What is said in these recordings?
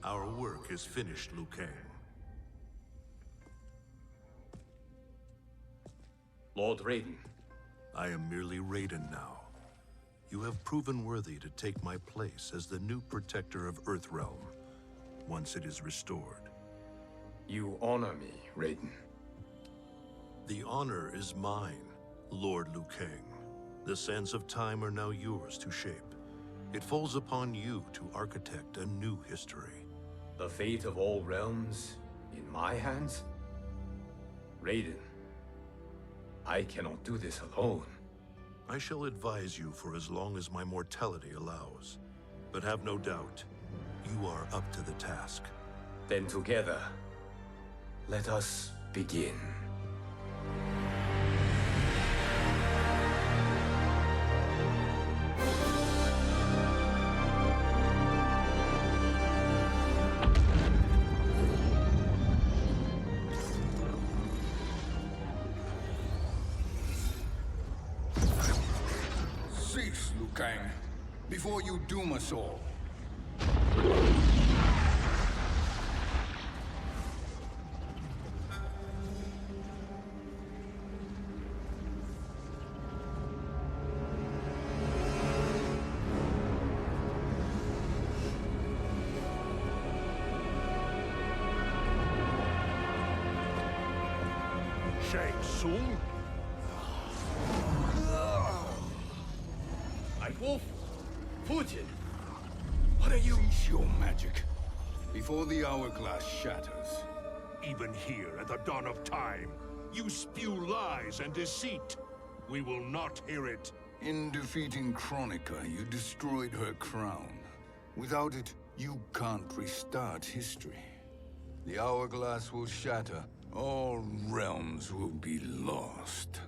Our work is finished, Liu Kang. Lord Raiden. I am merely Raiden now. You have proven worthy to take my place as the new protector of Earthrealm, once it is restored. You honor me, Raiden. The honor is mine, Lord Liu Kang. The sands of time are now yours to shape. It falls upon you to architect a new history. The fate of all realms in my hands? Raiden, I cannot do this alone. I shall advise you for as long as my mortality allows. But have no doubt, you are up to the task. Then together, let us begin. Cease, Liu Kang, before you doom us all. Shang Tsung? Nighwolf? Fujin? What are you? Cease your magic, before the hourglass shatters. Even here at the dawn of time, you spew lies and deceit. We will not hear it. In defeating Kronika, you destroyed her crown. Without it, you can't restart history. The hourglass will shatter. All realms will be lost.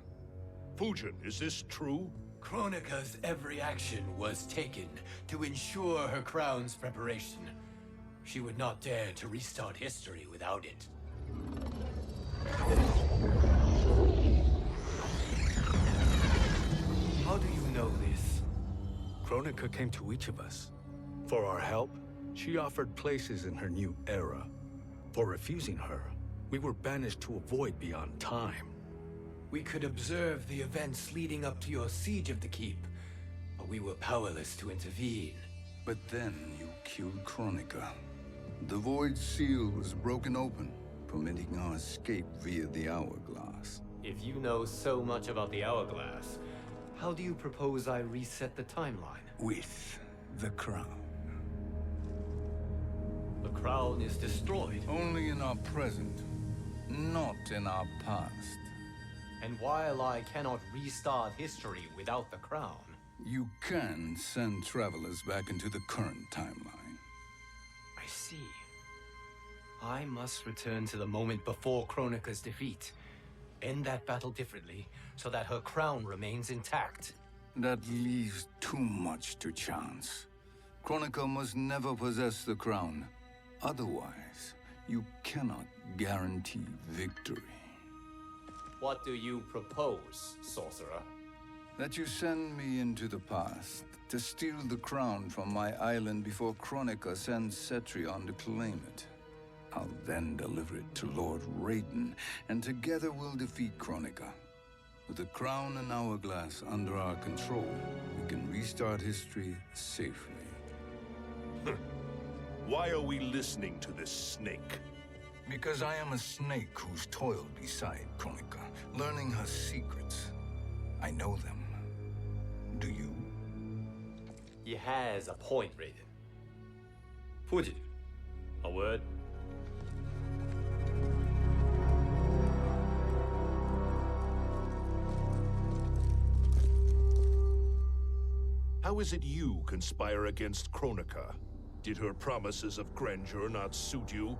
Fujin, is this true? Kronika's every action was taken to ensure her crown's preparation. She would not dare to restart history without it. How do you know this? Kronika came to each of us. For our help, she offered places in her new era. For refusing her, we were banished to a void beyond time. We could observe the events leading up to your siege of the keep, but we were powerless to intervene. But then you killed Kronika. The void seal was broken open, permitting our escape via the hourglass. If you know so much about the hourglass, how do you propose I reset the timeline? With the crown. The crown is destroyed. Only in our present, not in our past. And while I cannot restart history without the crown, You can send travelers back into the current timeline. I see. I must return to the moment before Kronika's defeat. End that battle differently, so that her crown remains intact. That leaves too much to chance. Kronika must never possess the crown. Otherwise, you cannot guarantee victory. What do you propose, sorcerer? That you send me into the past to steal the crown from my island before Kronika sends Cetrion to claim it. I'll then deliver it to Lord Raiden, and together we'll defeat Kronika. With the crown and hourglass under our control, we can restart history safely. Why are we listening to this snake? Because I am a snake who's toiled beside Kronika, learning her secrets. I know them. Do you? He has a point, Raiden. Fujin, a word? How is it you conspire against Kronika? Did her promises of grandeur not suit you?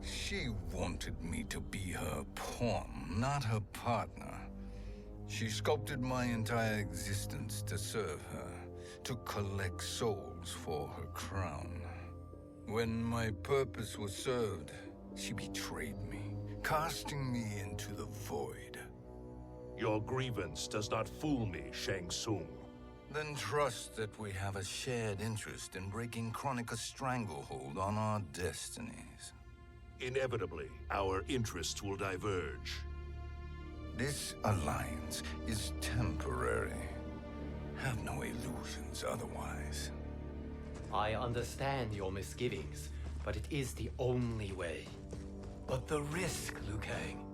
She wanted me to be her pawn, not her partner. She sculpted my entire existence to serve her, to collect souls for her crown. When my purpose was served, she betrayed me, casting me into the void. Your grievance does not fool me, Shang Tsung. Then trust that we have a shared interest in breaking Kronika's stranglehold on our destinies. Inevitably, our interests will diverge. This alliance is temporary. Have no illusions otherwise. I understand your misgivings, but it is the only way. But the risk, Liu Kang,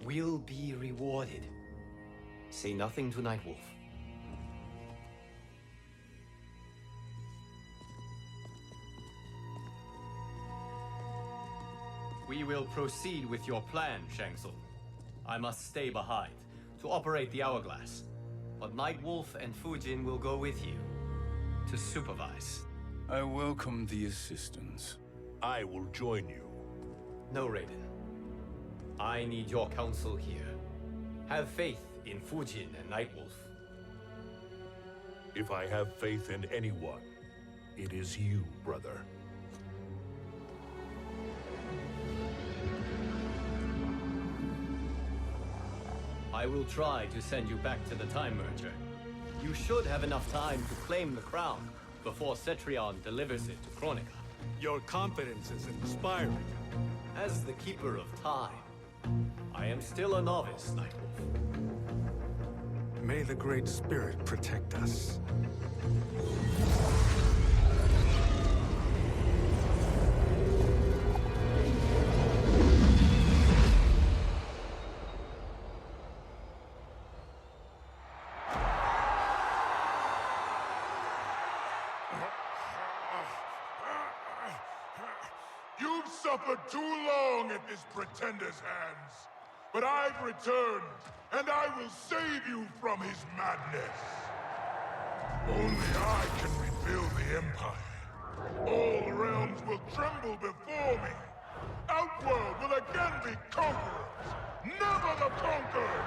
will be rewarded. Say nothing to Nighwolf. We will proceed with your plan, Shang Tsung. I must stay behind to operate the hourglass. But Nighwolf and Fujin will go with you to supervise. I welcome the assistance. I will join you. No, Raiden. I need your counsel here. Have faith in Fujin and Nighwolf. If I have faith in anyone, it is you, brother. I will try to send you back to the Time Merger. You should have enough time to claim the crown before Cetrion delivers it to Kronika. Your confidence is inspiring. As the Keeper of Time, I am still a novice, Nighwolf. May the Great Spirit protect us. You've suffered too long at this pretender's hands. But I've returned, and I will save you from his madness. Only I can rebuild the Empire. All realms will tremble before me. Outworld will again be conquerors, never the conquered!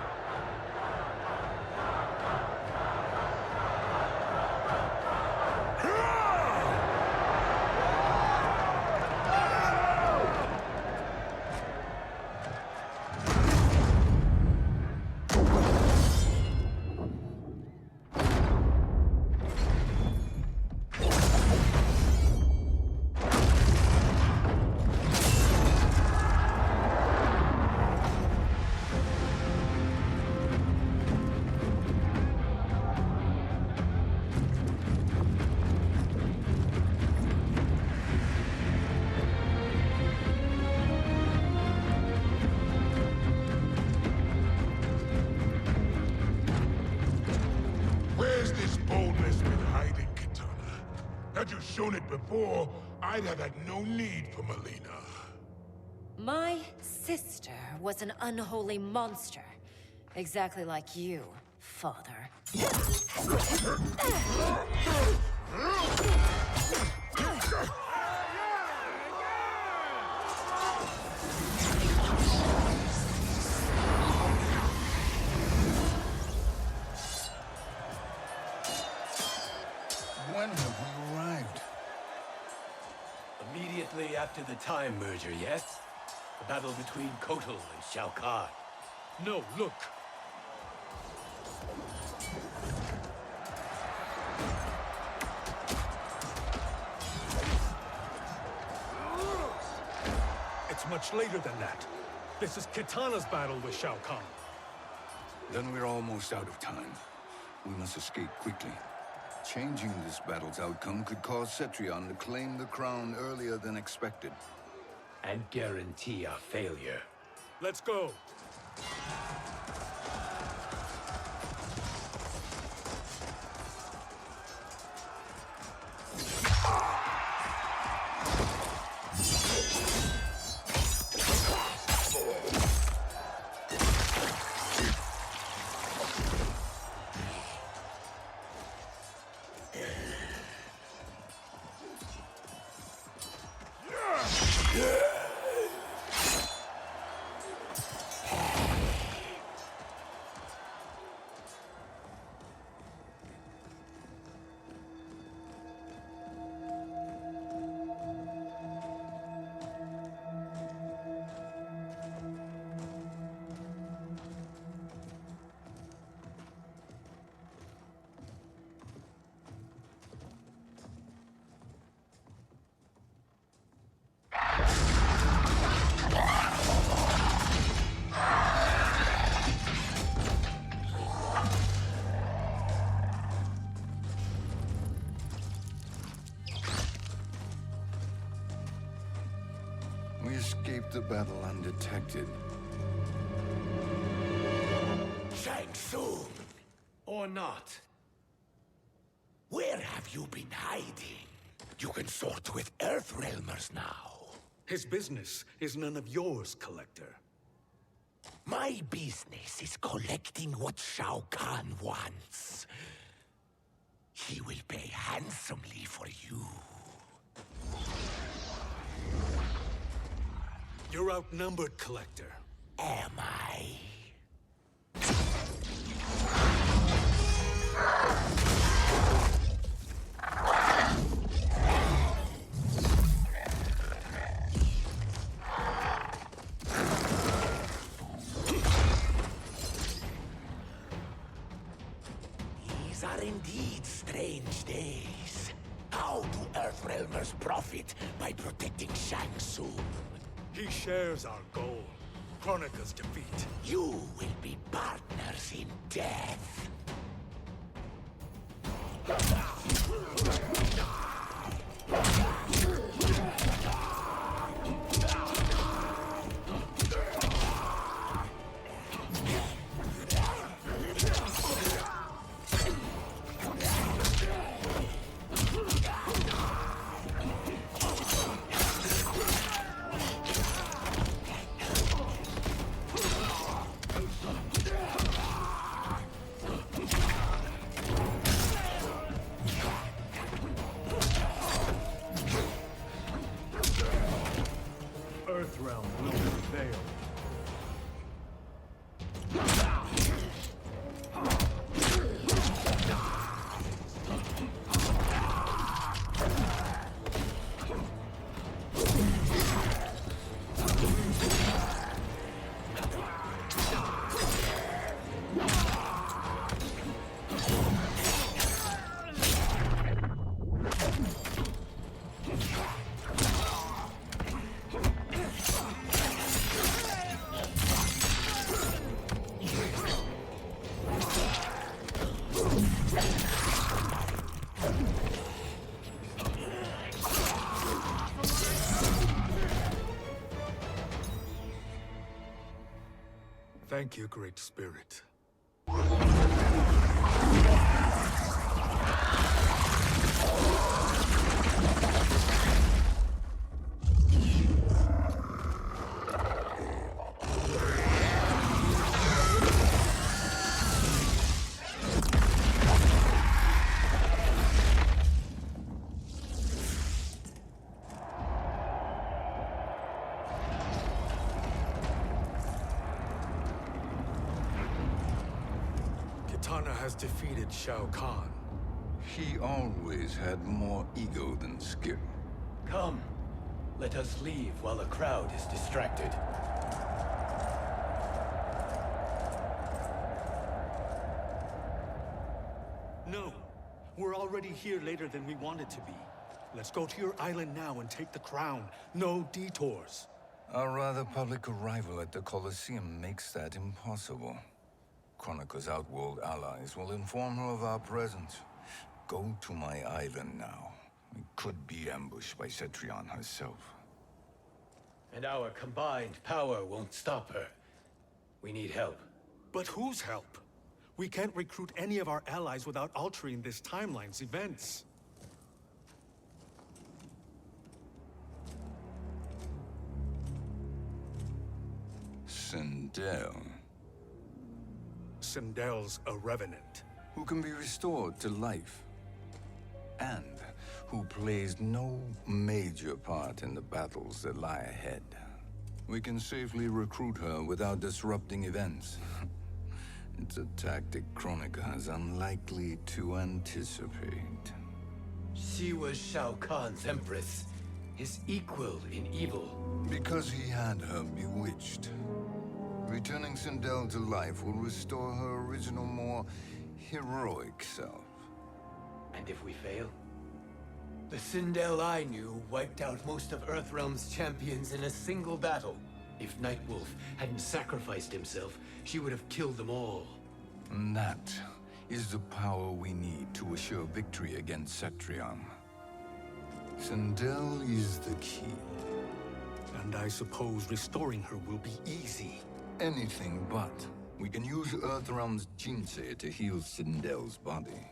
Had you shown it before, I'd have had no need for Melina. My sister was an unholy monster. Exactly like you, father. When have we arrived? Immediately after the Time Merger, yes? The battle between Kotal and Shao Kahn. No, look. It's much later than that. This is Kitana's battle with Shao Kahn. Then we're almost out of time. We must escape quickly. Changing this battle's outcome could cause Cetrion to claim the crown earlier than expected. And guarantee our failure. Let's go. We escaped the battle undetected. Shang Tsung, Or not. where have you been hiding? You can sort with Earthrealmers now. His business is none of yours, Collector. My business is collecting what Shao Kahn wants. He will pay handsomely for you. You're outnumbered, Collector. Am I? These are indeed strange days. How do Earthrealmers profit by protecting Shang Tsung? He shares our goal. Kronika's defeat. You will be partners in death. Earthrealm will prevail. Thank you, Great Spirit. Kitana has defeated Shao Kahn. He always had more ego than skill. Come. Let us leave while the crowd is distracted. No. We're already here later than we wanted to be. Let's go to your island now and take the crown. No detours. Our rather public arrival at the Colosseum makes that impossible. Kronika's outworld allies will inform her of our presence. Go to my island now. We could be ambushed by Cetrion herself. And our combined power won't stop her. We need help. But whose help? We can't recruit any of our allies without altering this timeline's events. Sindel, Sindel's a revenant. who can be restored to life, and who plays no major part in the battles that lie ahead. We can safely recruit her without disrupting events. It's a tactic Kronika is unlikely to anticipate. She was Shao Kahn's empress, his equal in evil. Because he had her bewitched. Returning Sindel to life will restore her original, more heroic self. And if we fail? The Sindel I knew wiped out most of Earthrealm's champions in a single battle. If Nighwolf hadn't sacrificed himself, she would have killed them all. And that is the power we need to assure victory against Cetrion. Sindel is the key. And I suppose restoring her will be easy. Anything but. We can use Earthrealm's Jinsei to heal Sindel's body.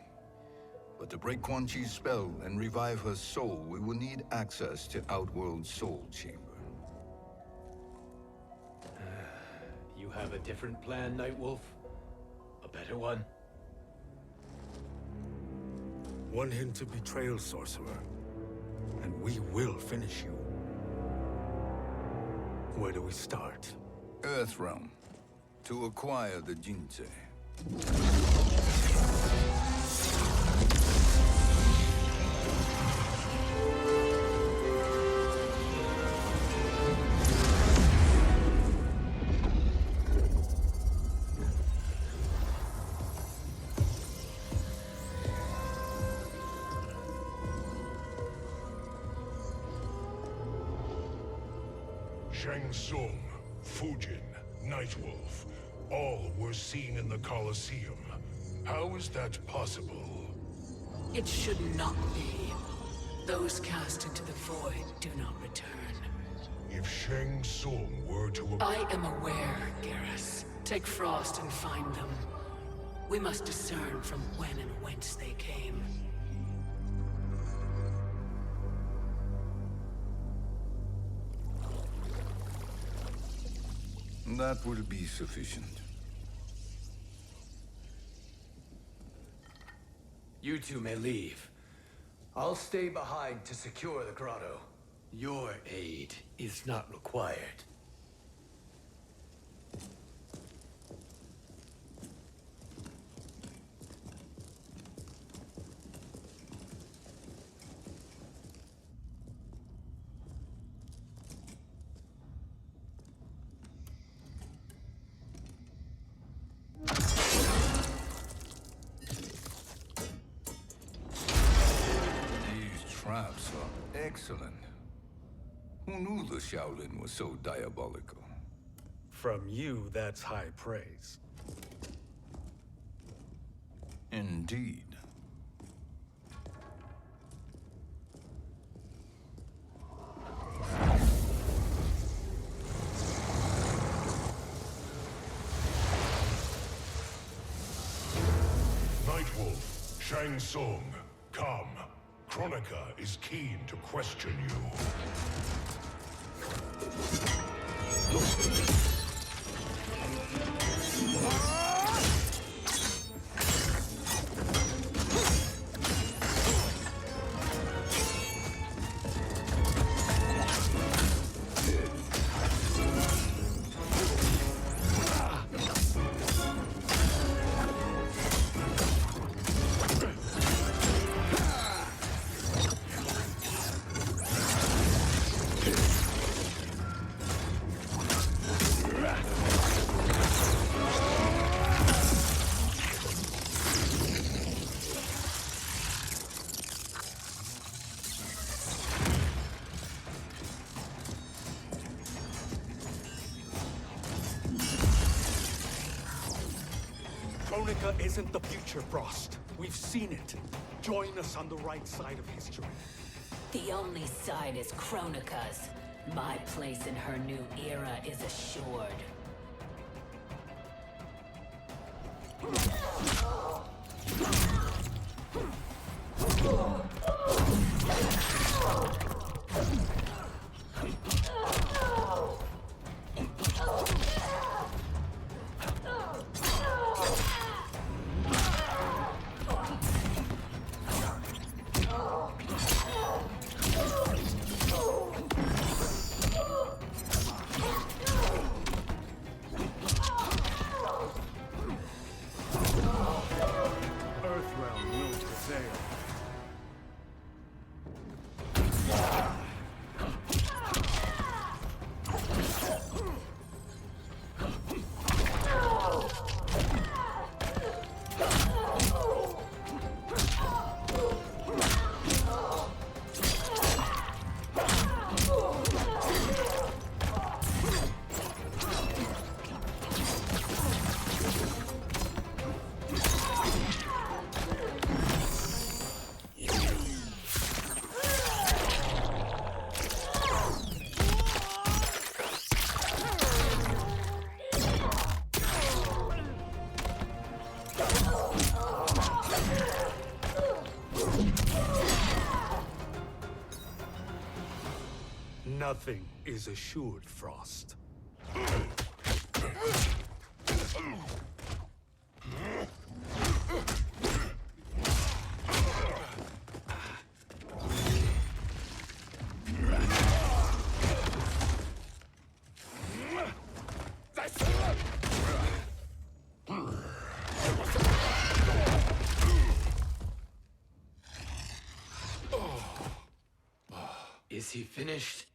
But to break Quan Chi's spell and revive her soul, we will need access to Outworld's Soul Chamber. You have a different plan, Nightwolf? A better one? One hint to betrayal, sorcerer, and we will finish you. Where do we start? Earthrealm. To acquire the Jinsei. Shang Tsung, Fujin, Nighwolf, all were seen in the Colosseum. How is that possible? It should not be. Those cast into the void do not return. If Shang Tsung were to... I am aware, Garrus. Take Frost and find them. We must discern from when and whence they came. That will be sufficient. You two may leave. I'll stay behind to secure the grotto. Your aid is not required. Traps are excellent. Who knew the Shaolin was so diabolical? From you, that's high praise. Indeed. Nightwolf, Shang Tsung, come. Kronika is keen to question you. Kronika isn't the future, Frost. We've seen it. Join us on the right side of history. The only side is Kronika's. My place in her new era is assured. Earthrealm will prevail. Nothing is assured, Frost. Is he finished?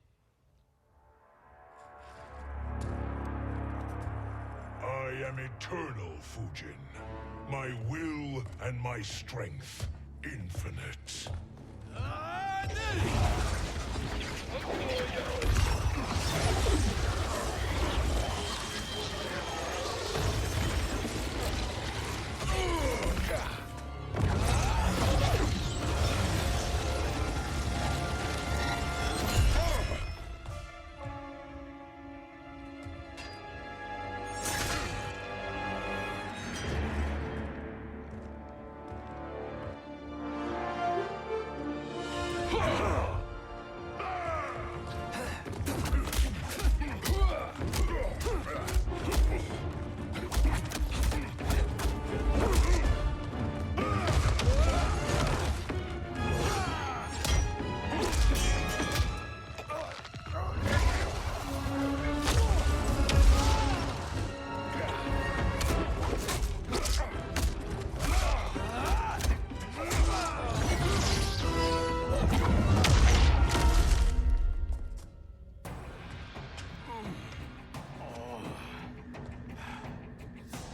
I am eternal, Fujin. My will and my strength, infinite.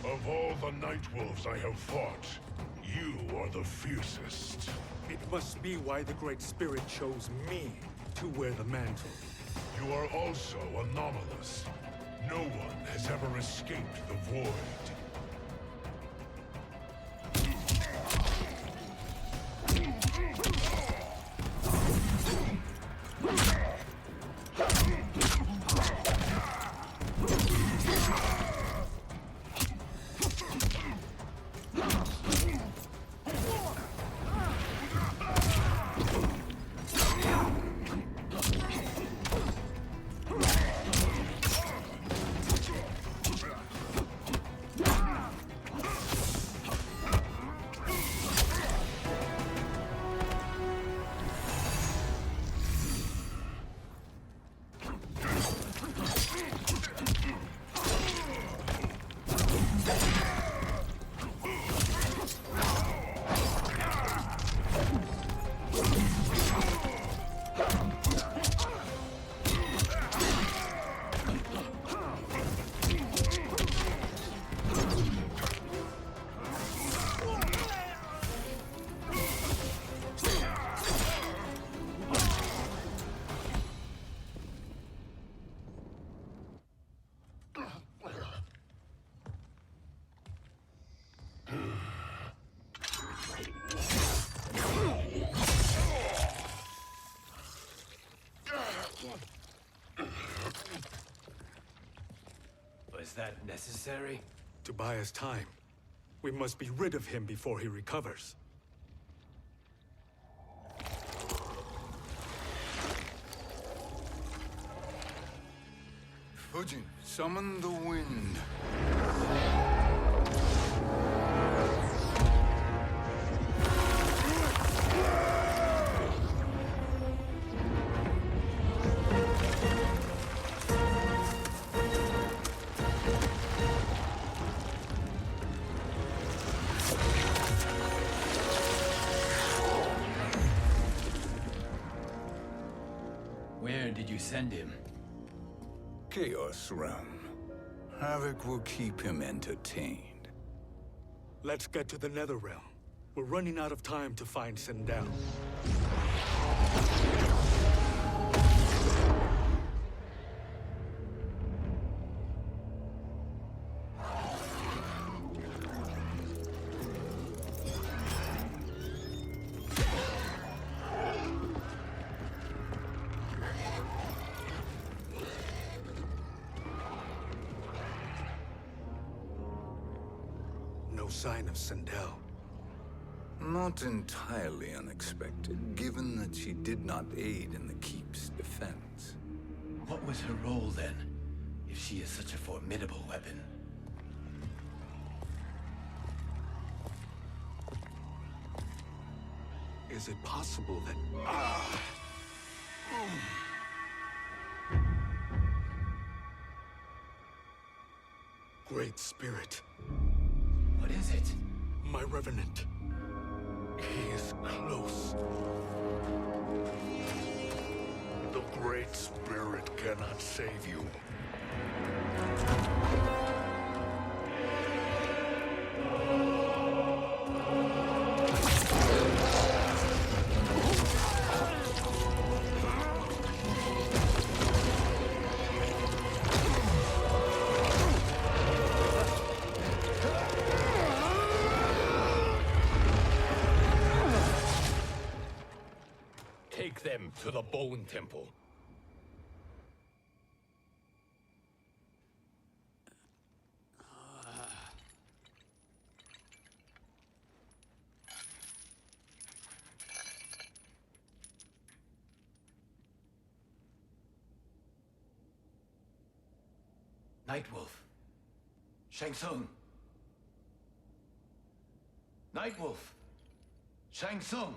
Of all the Nightwolves I have fought, you are the fiercest. It must be why the Great Spirit chose me to wear the mantle. You are also anomalous. No one has ever escaped the void. Was that necessary? To buy us time. We must be rid of him before he recovers. Fujin, summon the wind. Where did you send him? Chaos Realm. Havoc will keep him entertained. Let's get to the Netherrealm. We're running out of time to find Sindel. No sign of Sindel. Not entirely unexpected, given that she did not aid in the Keep's defense. was her role then, if she is such a formidable weapon? Is it possible that... Great Spirit. What is it? My Revenant. He is close. The Great Spirit cannot save you. Take them to the Bone Temple. Nighwolf. Shang Tsung. Nighwolf. Shang Tsung.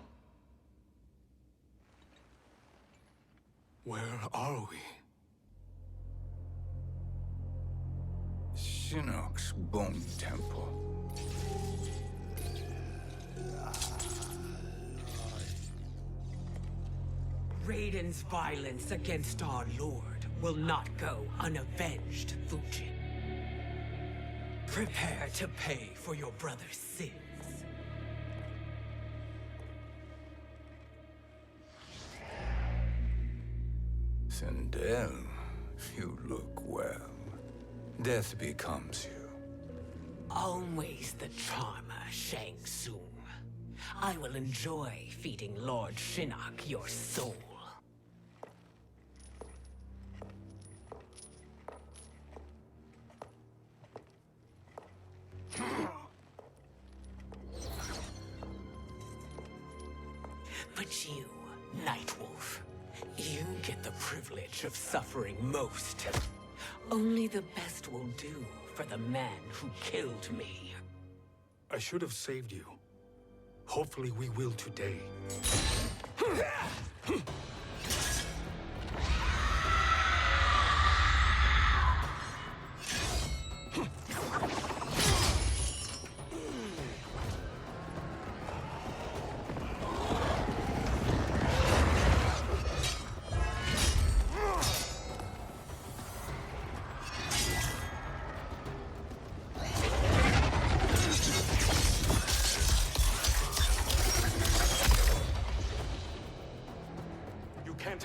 Where are we? Shinnok's Bone Temple. Raiden's violence against our lord will not go unavenged, Fujin. Prepare to pay for your brother's sins. Sindel, you look well. Death becomes you. Always the charmer, Shang Tsung. I will enjoy feeding Lord Shinnok your soul. But you, Nightwolf, you get the privilege of suffering most. Only the best will do for the man who killed me. I should have saved you. Hopefully we will today.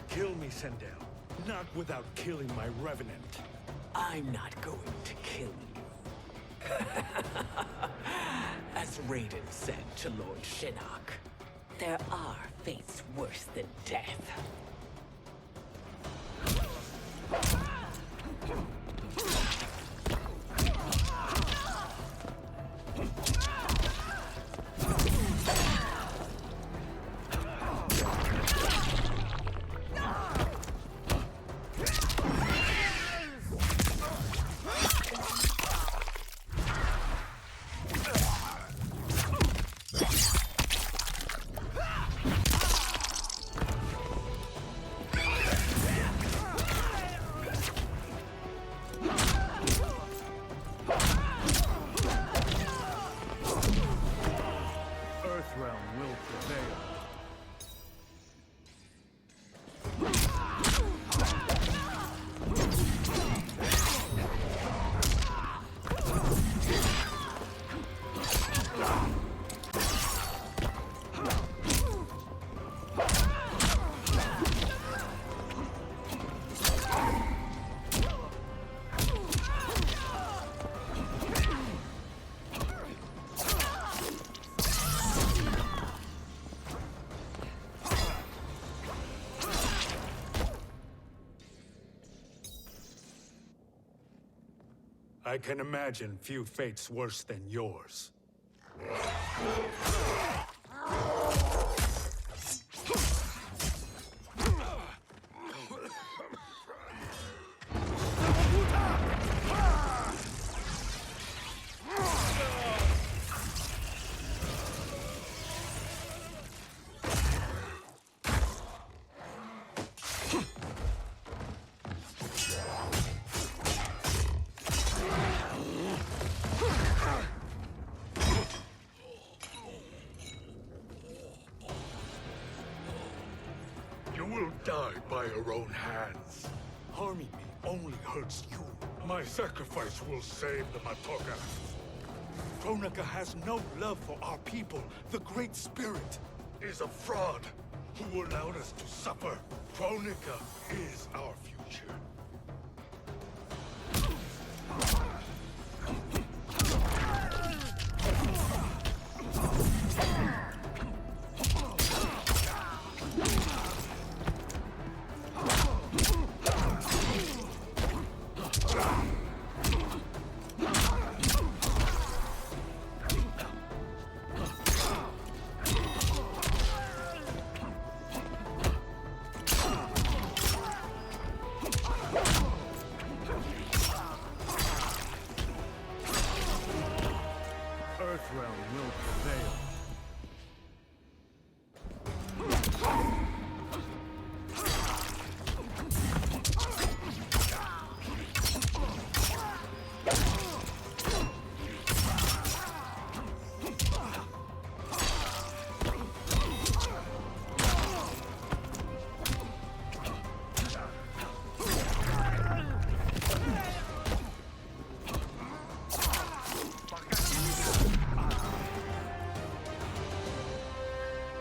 Kill me, Sindel. Not without killing my Revenant. I'm not going to kill you. As Raiden said to Lord Shinnok, there are fates worse than death. I can imagine few fates worse than yours. die by your own hands. Harming me only hurts you. My sacrifice will save the Matoga. Kronika has no love for our people. The Great Spirit is a fraud who allowed us to suffer. Kronika is our future.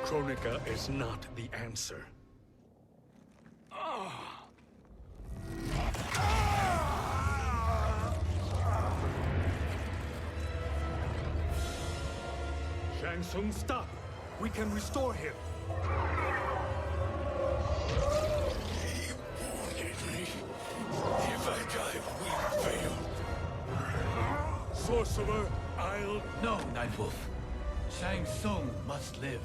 Kronika is not the answer. Shang Tsung, stop! We can restore him! He wounded me. If I die, we fail. Sorcerer, I'll... No, Nightwolf. Shang Tsung must live.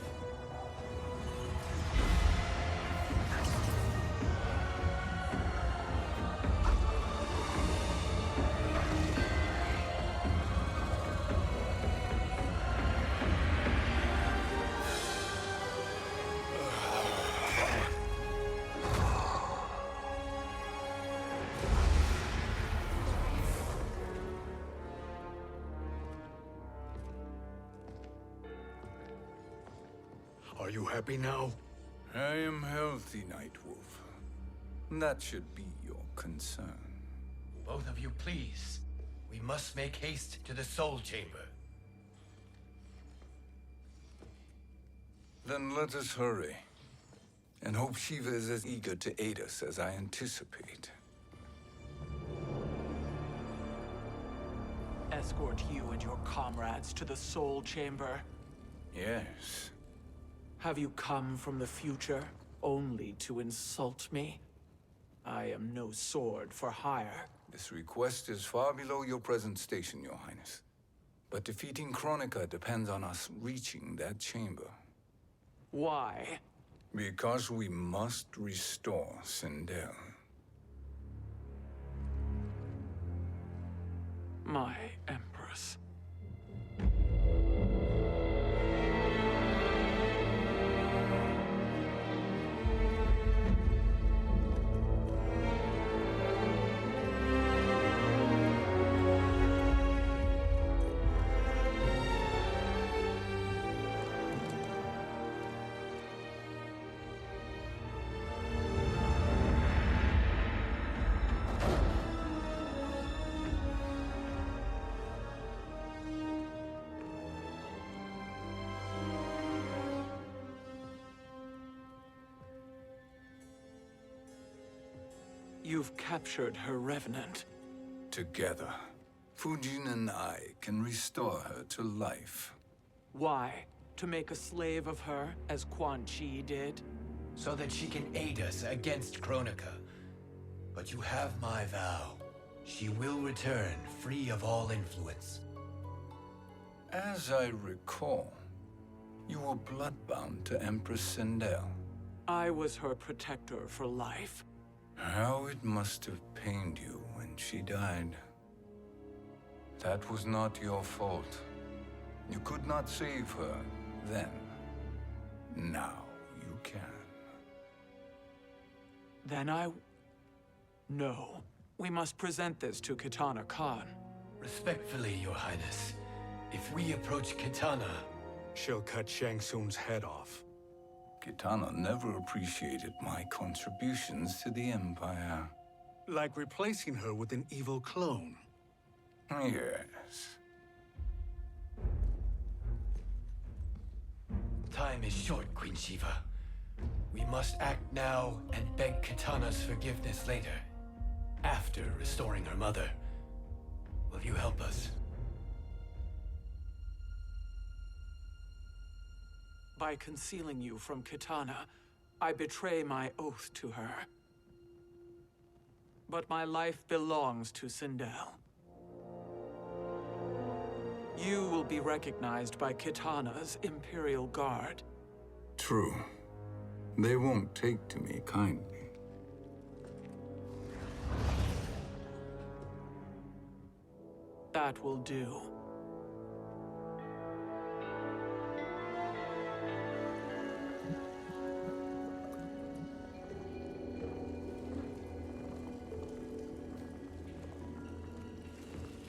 Are you happy now? I am healthy, Nightwolf. That should be your concern. Both of you, please. We must make haste to the Soul Chamber. Then let us hurry. And hope Shiva is as eager to aid us as I anticipate. Escort you and your comrades to the Soul Chamber. Yes. Have you come from the future only to insult me? I am no sword for hire. This request is far below your present station, Your Highness. But defeating Kronika depends on us reaching that chamber. Why? Because we must restore Sindel. My Empress. You've captured her revenant. Together, Fujin and I can restore her to life. Why? To make a slave of her, as Quan Chi did? So that she can aid us against Kronika. But you have my vow. She will return free of all influence. As I recall, you were bloodbound to Empress Sindel. I was her protector for life. How it must have pained you when she died. That was not your fault. You could not save her then. Now you can. Then No. We must present this to Kitana Khan. Respectfully, Your Highness, if we approach Kitana... She'll cut Shang Tsung's head off. Kitana never appreciated my contributions to the Empire. Like replacing her with an evil clone. Yes. Time is short, Queen Shiva. We must act now and beg Kitana's forgiveness later, after restoring her mother. Will you help us? By concealing you from Kitana, I betray my oath to her. But my life belongs to Sindel. You will be recognized by Kitana's Imperial Guard. True. They won't take to me kindly. That will do.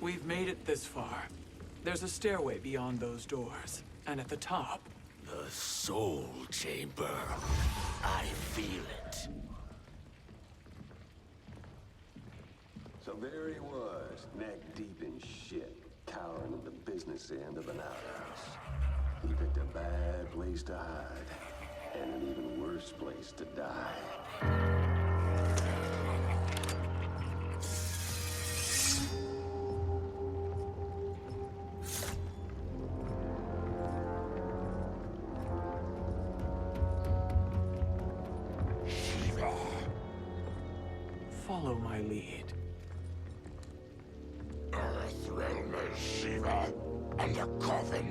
We've made it this far. There's a stairway beyond those doors, and at the top... The Soul Chamber. I feel it. So there he was, neck deep in shit, cowering at the business end of an outhouse. He picked a bad place to hide, and an even worse place to die. Follow my lead. Earthrealmer Shiva, and a coffin.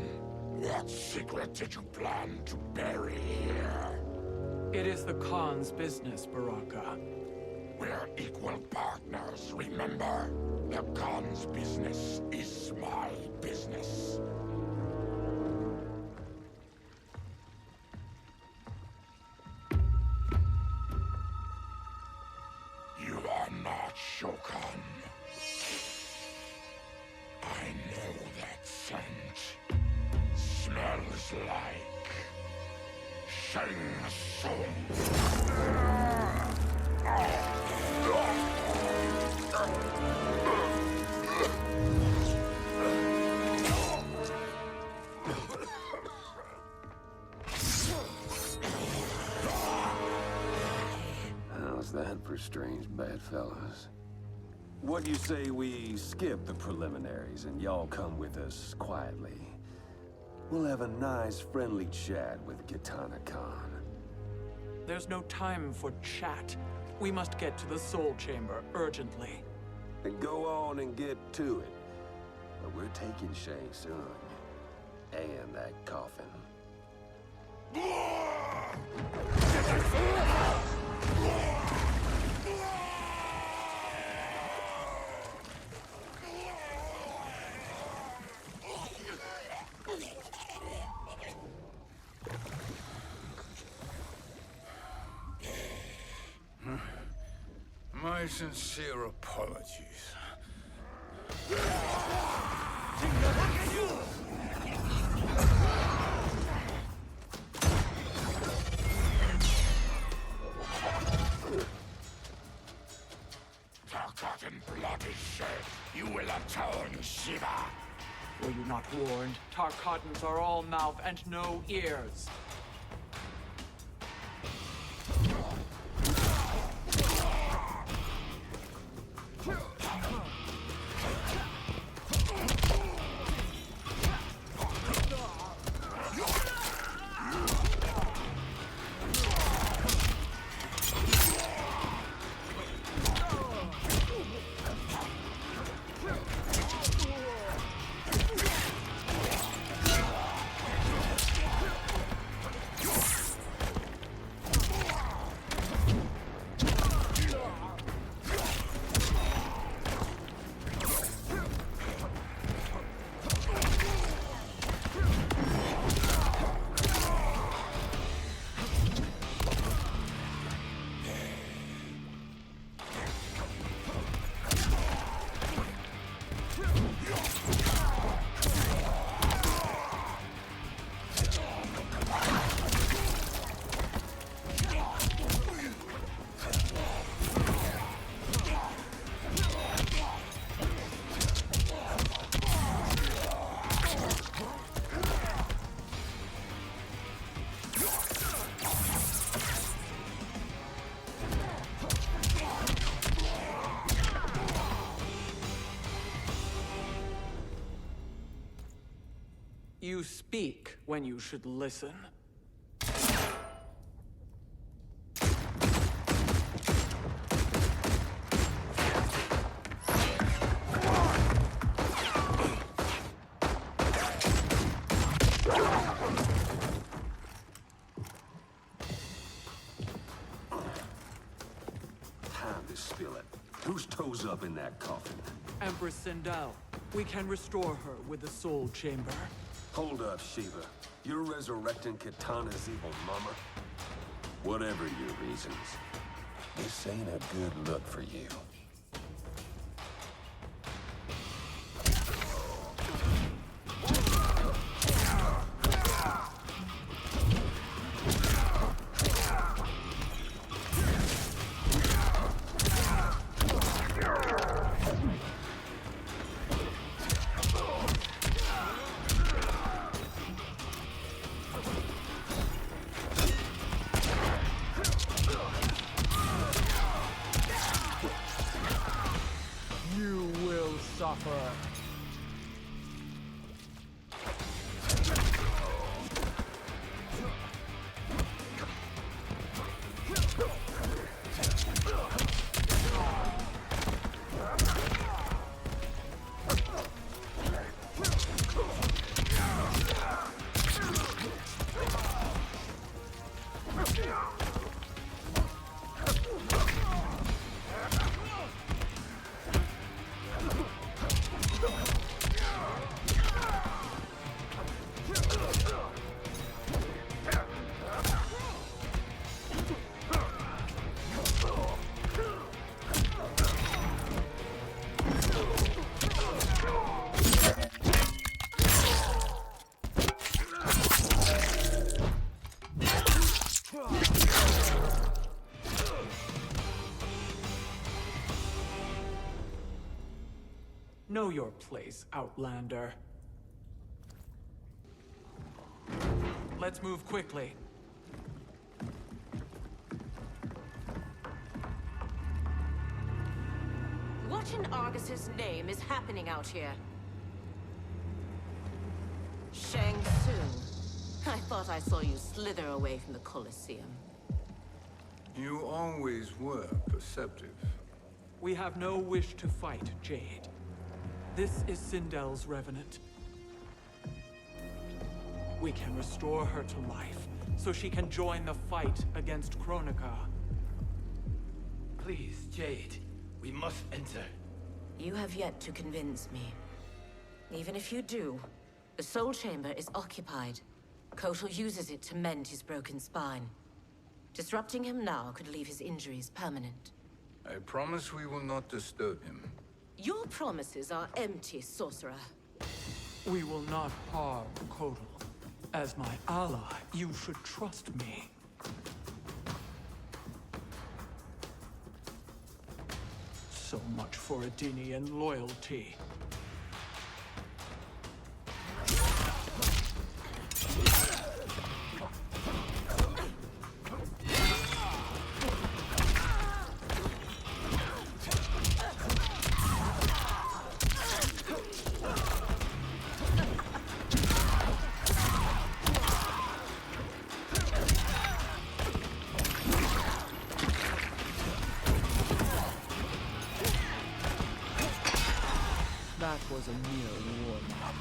What secret did you plan to bury here? It is the Khan's business, Baraka. We're equal partners, remember? The Khan's business is my business. You are not Shokan. I know that scent. Smells like Shang Tsung. How's that for strange bedfellows? What do you say we skip the preliminaries and y'all come with us quietly? We'll have a nice, friendly chat with Kitana Khan. There's no time for chat. We must get to the Soul Chamber urgently. Then go on and get to it. But we're taking Shang Tsung. And that coffin. My sincere apologies. Forgotten blood is shed. You will atone, Shiva. Were you not warned? Tarkatans are all mouth and no ears. You speak when you should listen. Time to spill it. Whose toes up in that coffin? Empress Sindel. We can restore her with the Soul Chamber. Hold up, Shiva. You're resurrecting Kitana's evil mama? Whatever your reasons, this ain't a good look for you. You will suffer. Know your place, Outlander. Let's move quickly. What in Argus's name is happening out here? Shang Tsung. I thought I saw you slither away from the Colosseum. You always were perceptive. We have no wish to fight, Jade. This is Sindel's Revenant. We can restore her to life, so she can join the fight against Kronika. Please, Jade. We must enter. You have yet to convince me. Even if you do, the Soul Chamber is occupied. Kotal uses it to mend his broken spine. Disrupting him now could leave his injuries permanent. I promise we will not disturb him. Your promises are empty, sorcerer. We will not harm Kotal. As my ally, you should trust me. So much for Adenian loyalty. That was a mere warm-up.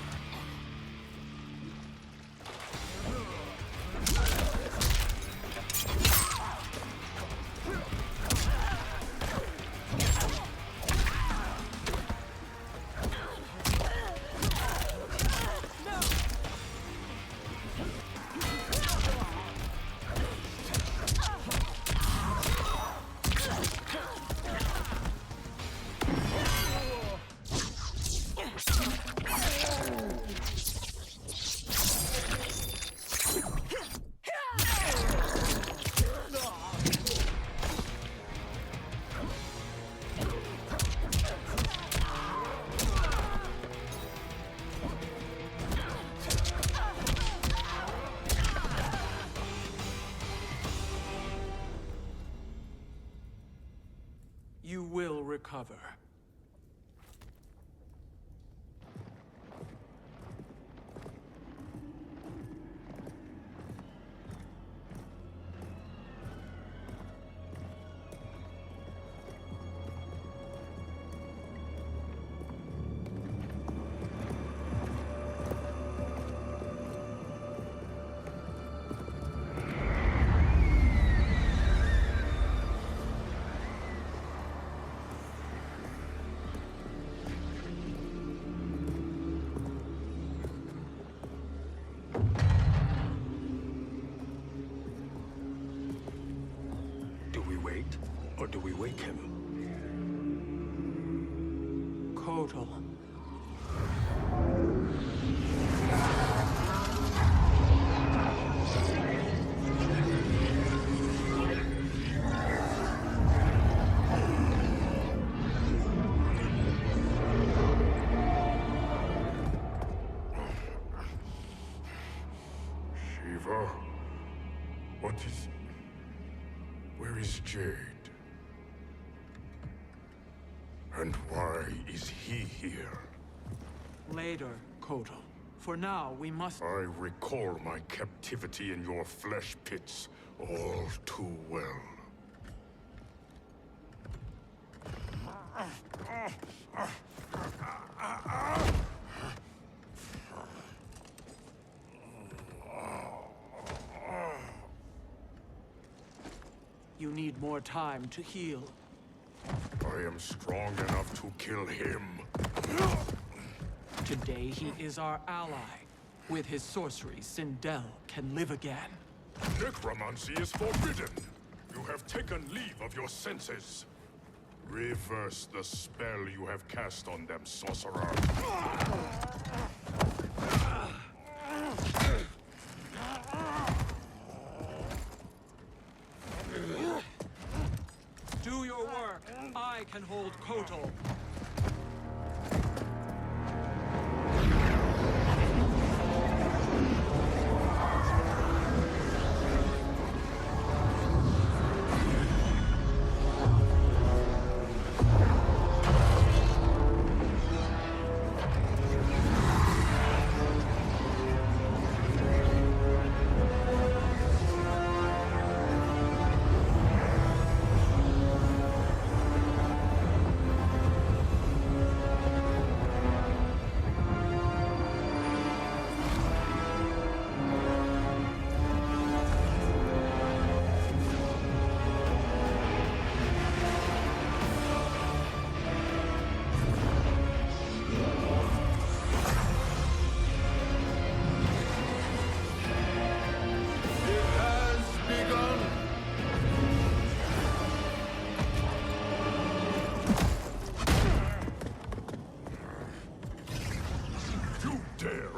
we wake him? Kotal. Shiva? What is... Where is Jade? And why is he here? Later, Kotal. For now, we must... I recall my captivity in your flesh pits all too well. You need more time to heal. I am strong enough to kill him. Today, he is our ally. With his sorcery, Sindel can live again. Necromancy is forbidden. You have taken leave of your senses. Reverse the spell you have cast on them, sorcerer. Do your work. I can hold Kotal.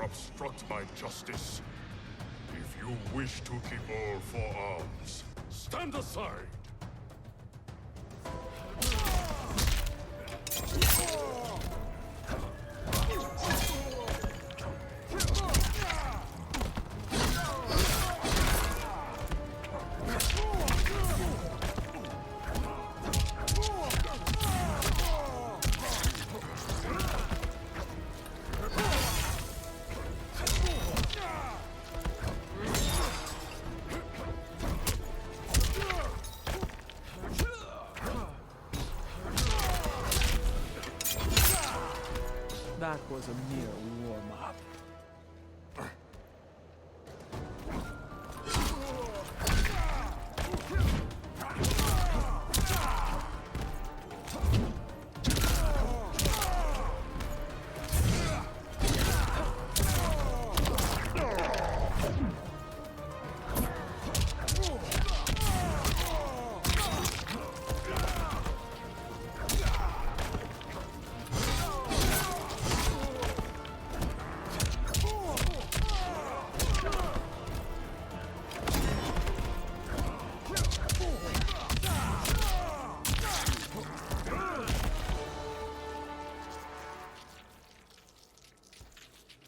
Obstruct my justice. If you wish to keep all four arms, stand aside! That was a mere warm-up.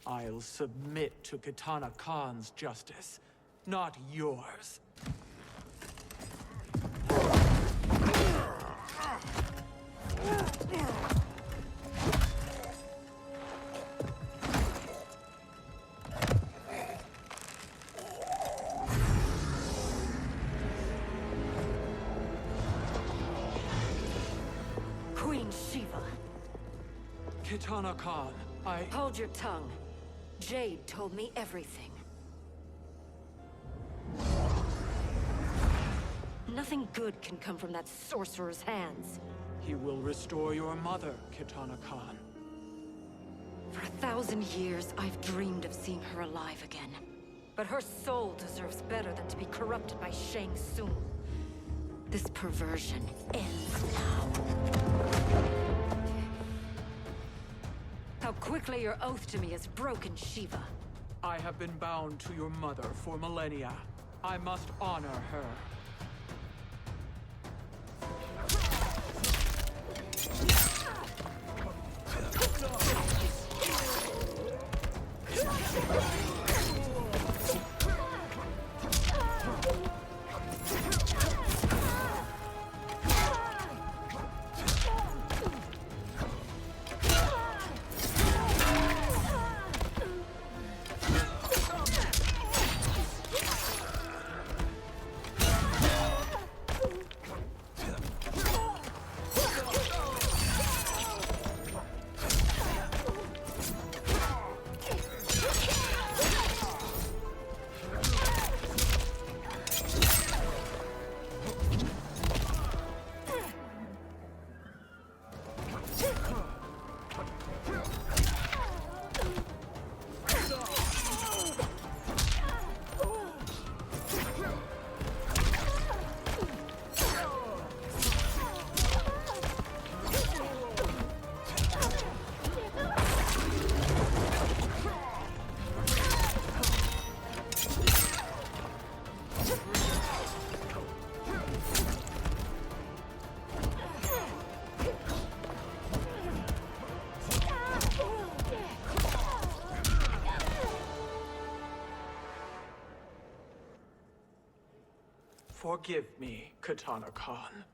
I'll submit to Kitana Khan's justice, not yours. Queen Shiva. Kitana Khan, Hold your tongue. Jade told me everything. Nothing good can come from that sorcerer's hands. He will restore your mother, Kitana Khan. For 1,000 years, I've dreamed of seeing her alive again. But her soul deserves better than to be corrupted by Shang Tsung. This perversion ends now. How quickly your oath to me has broken, Shiva. I have been bound to your mother for millennia. I must honor her. Forgive me, Katana Khan.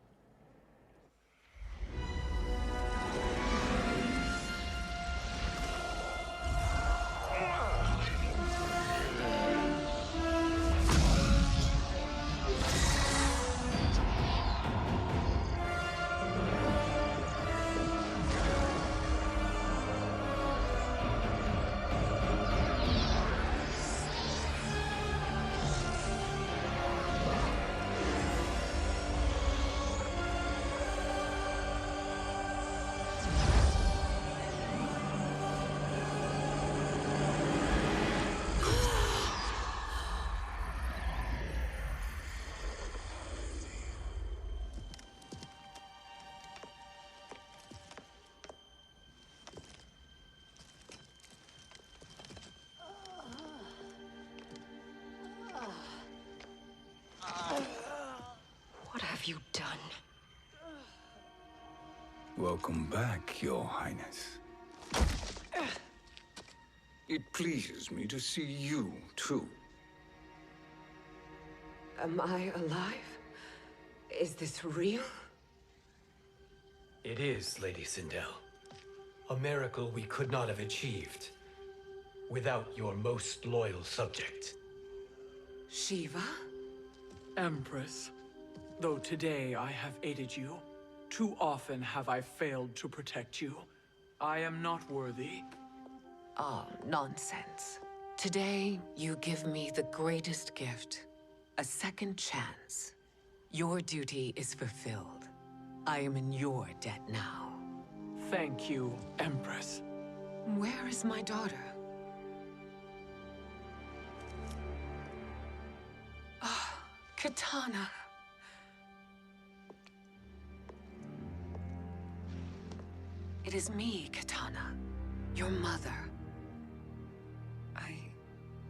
What have you done? Welcome back, Your Highness. It pleases me to see you, too. Am I alive? Is this real? It is, Lady Sindel. A miracle we could not have achieved without your most loyal subject. Shiva? Empress, though today I have aided you, too often have I failed to protect you. I am not worthy. Oh, nonsense. Today, you give me the greatest gift. A second chance. Your duty is fulfilled. I am in your debt now. Thank you, Empress. Where is my daughter? Ah, Katana. It is me, Katana. Your mother.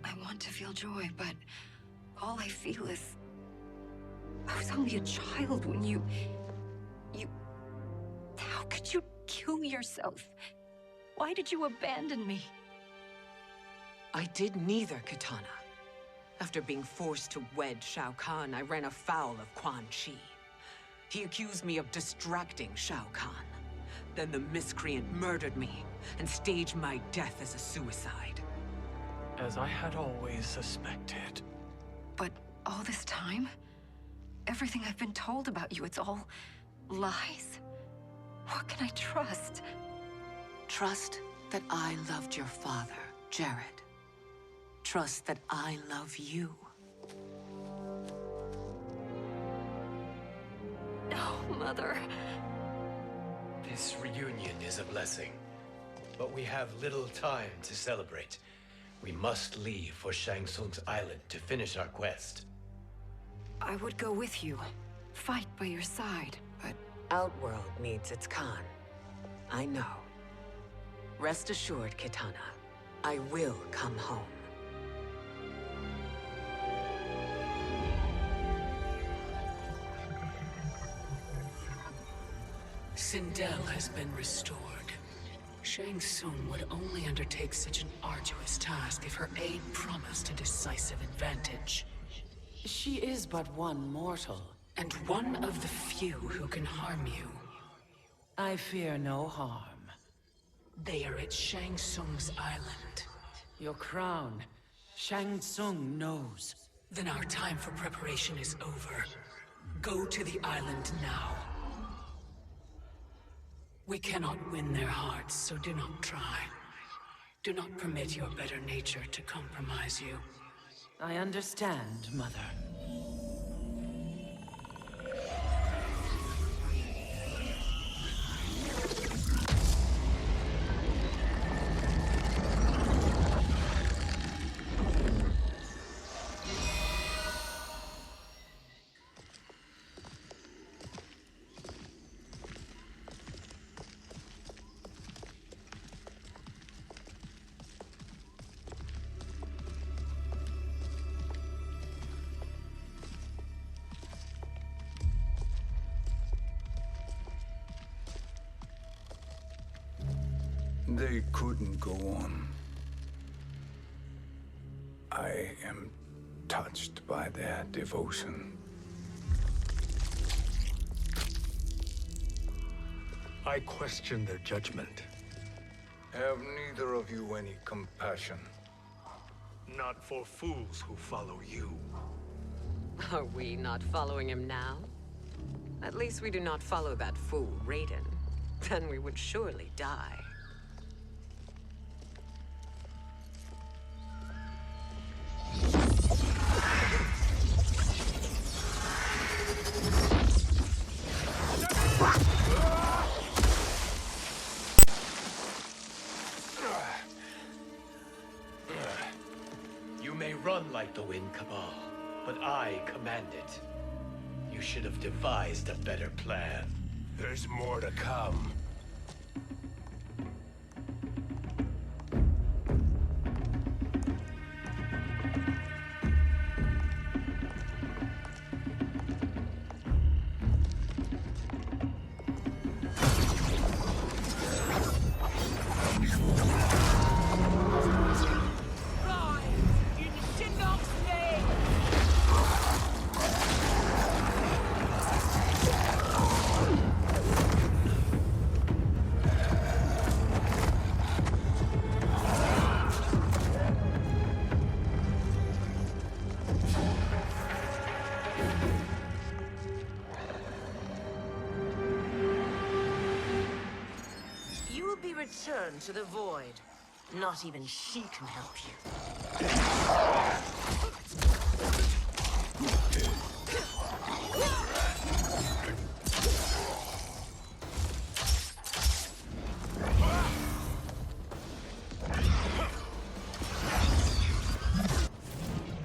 I want to feel joy, but all I feel is... I was only a child when you... How could you kill yourself? Why did you abandon me? I did neither, Katana. After being forced to wed Shao Kahn, I ran afoul of Quan Chi. He accused me of distracting Shao Kahn. Then the miscreant murdered me and staged my death as a suicide. As I had always suspected. But all this time? Everything I've been told about you, it's all lies? What can I trust? Trust that I loved your father, Jared. Trust that I love you. No, Mother. This reunion is a blessing, but we have little time to celebrate. We must leave for Shang Tsung's island to finish our quest. I would go with you, fight by your side, but Outworld needs its Khan. I know. Rest assured, Kitana. I will come home. Sindel has been restored. Shang Tsung would only undertake such an arduous task if her aid promised a decisive advantage. She is but one mortal, and one of the few who can harm you. I fear no harm. They are at Shang Tsung's island. Your crown, Shang Tsung knows. Then our time for preparation is over. Go to the island now. We cannot win their hearts, so do not try. Do not permit your better nature to compromise you. I understand, Mother. They couldn't go on. I am touched by their devotion. I question their judgment. Have neither of you any compassion? Not for fools who follow you. Are we not following him now? At least we do not follow that fool, Raiden. Then we would surely die. You may run like the wind, Cabal, but I command it. You should have devised a better plan. There's more to come. Return to the void. Not even she can help you.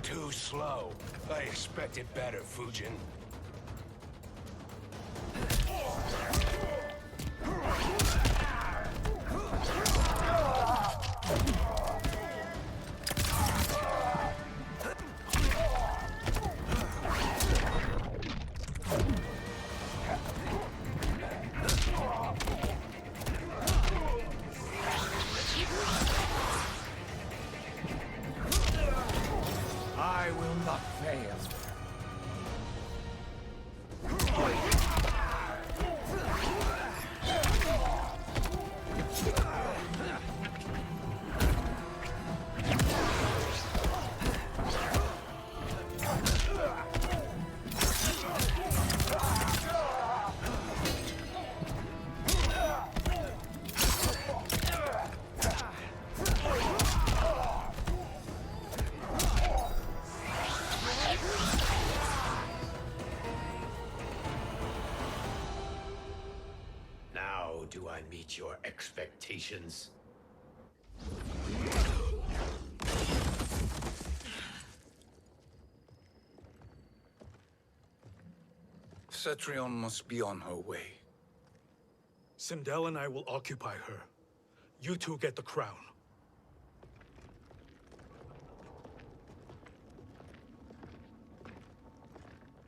Too slow. I expected better, Fujin. I will not fail. Do I meet your expectations? Cetrion must be on her way. Sindel and I will occupy her. You two get the crown.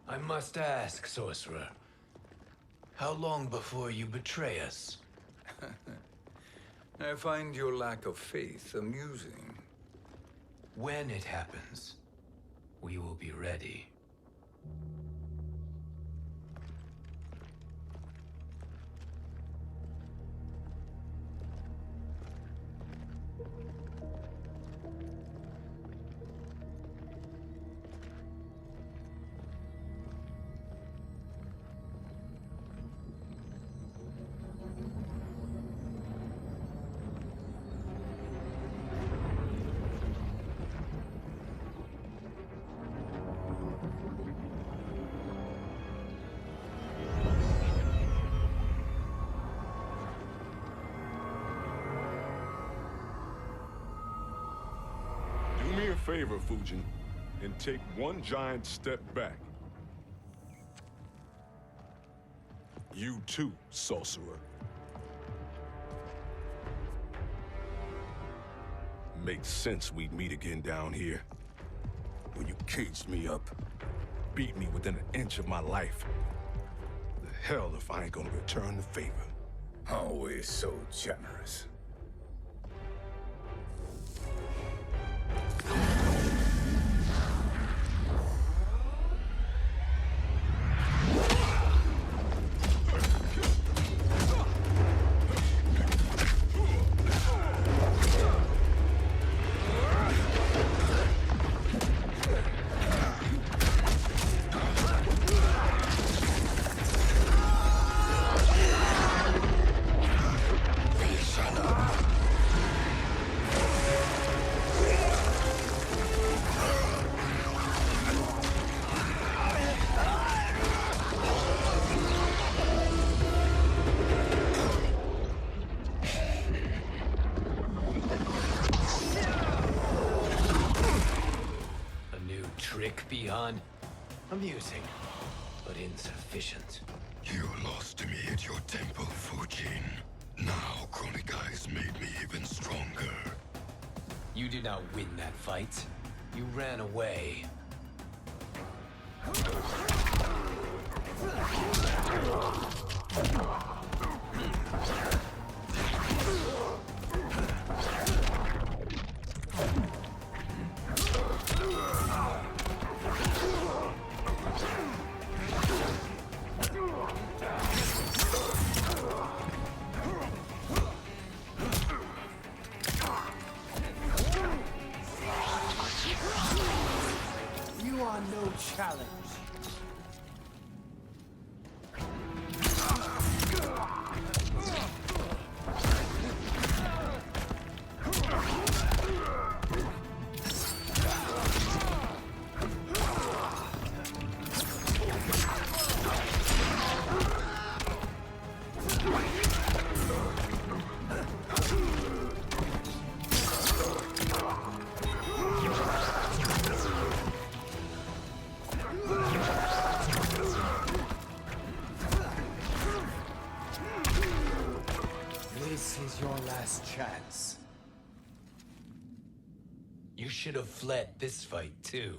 I must ask, sorcerer. How long before you betray us? I find your lack of faith amusing. When it happens, we will be ready. Do me a favor, Fujin, and take one giant step back. You too, sorcerer. Makes sense we'd meet again down here. When you caged me up, beat me within an inch of my life. The hell if I ain't gonna return the favor. Always so generous. Beyond amusing, but insufficient. You lost to me at your temple, Fujin. Now Kronika has made me even stronger. You did not win that fight. You ran away. You are no challenge. This is your last chance. You should have fled this fight, too.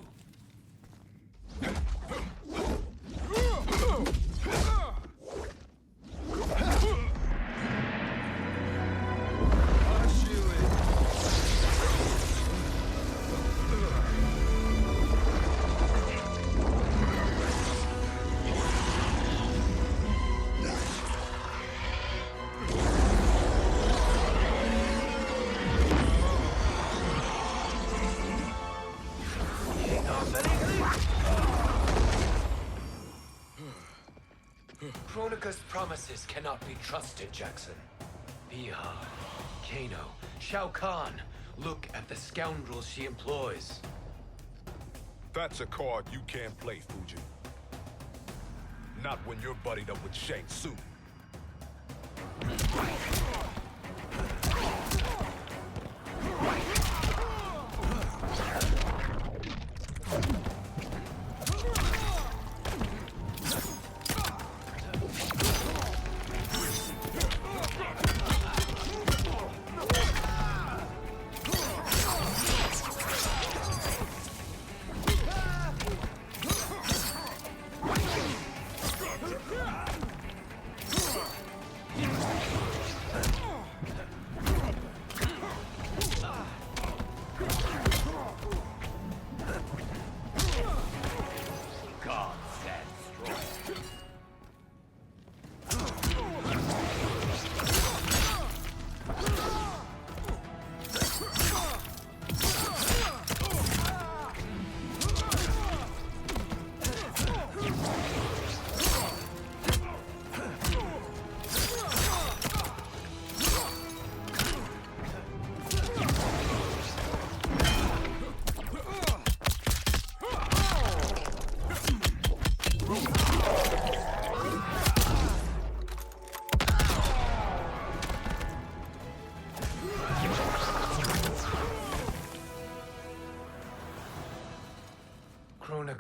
Kronika's promises cannot be trusted, Jackson. Biha, Kano, Shao Kahn. Look at the scoundrels she employs. That's a card you can't play, Fujin. Not when you're buddied up with Shang Tsung.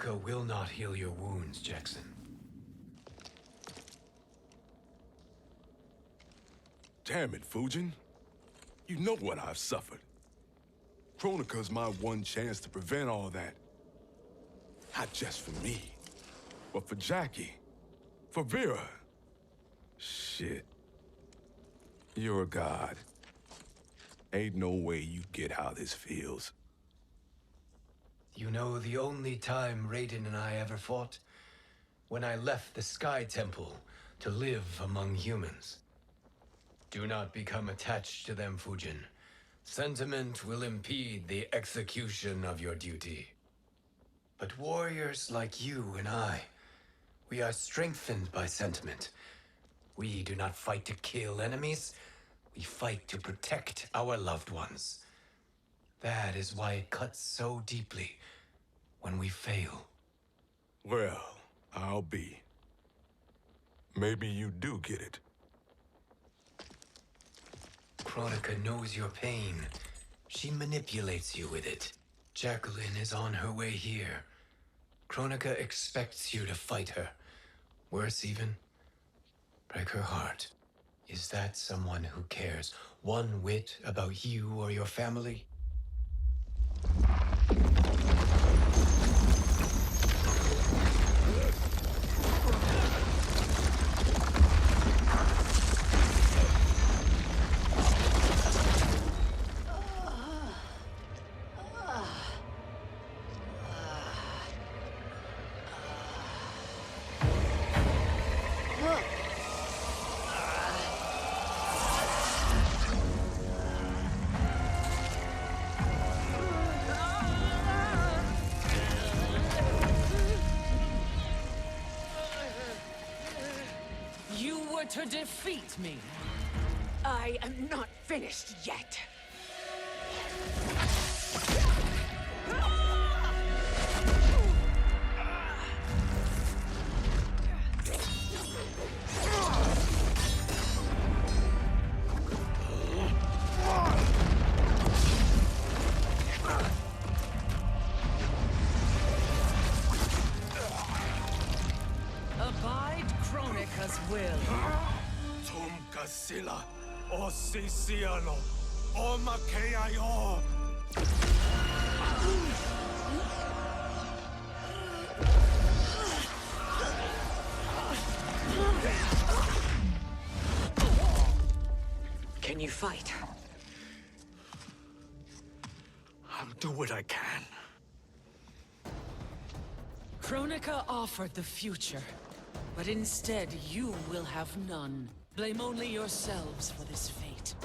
Kronika will not heal your wounds, Jackson. Damn it, Fujin. You know what I've suffered. Kronika's my one chance to prevent all that. Not just for me, but for Jackie, for Vera. Shit. You're a god. Ain't no way you get how this feels. You know the only time Raiden and I ever fought? When I left the Sky Temple to live among humans. Do not become attached to them, Fujin. Sentiment will impede the execution of your duty. But warriors like you and I, we are strengthened by sentiment. We do not fight to kill enemies. We fight to protect our loved ones. That is why it cuts so deeply when we fail. Well, I'll be. Maybe you do get it. Kronika knows your pain. She manipulates you with it. Jacqueline is on her way here. Kronika expects you to fight her. Worse even, break her heart. Is that someone who cares one whit about you or your family? To defeat me. I am not finished yet. Abide Kronika's will. Sila, o Siciano, o Makeayo. Can you fight? I'll do what I can. Kronika offered the future, but instead you will have none. Blame only yourselves for this fate.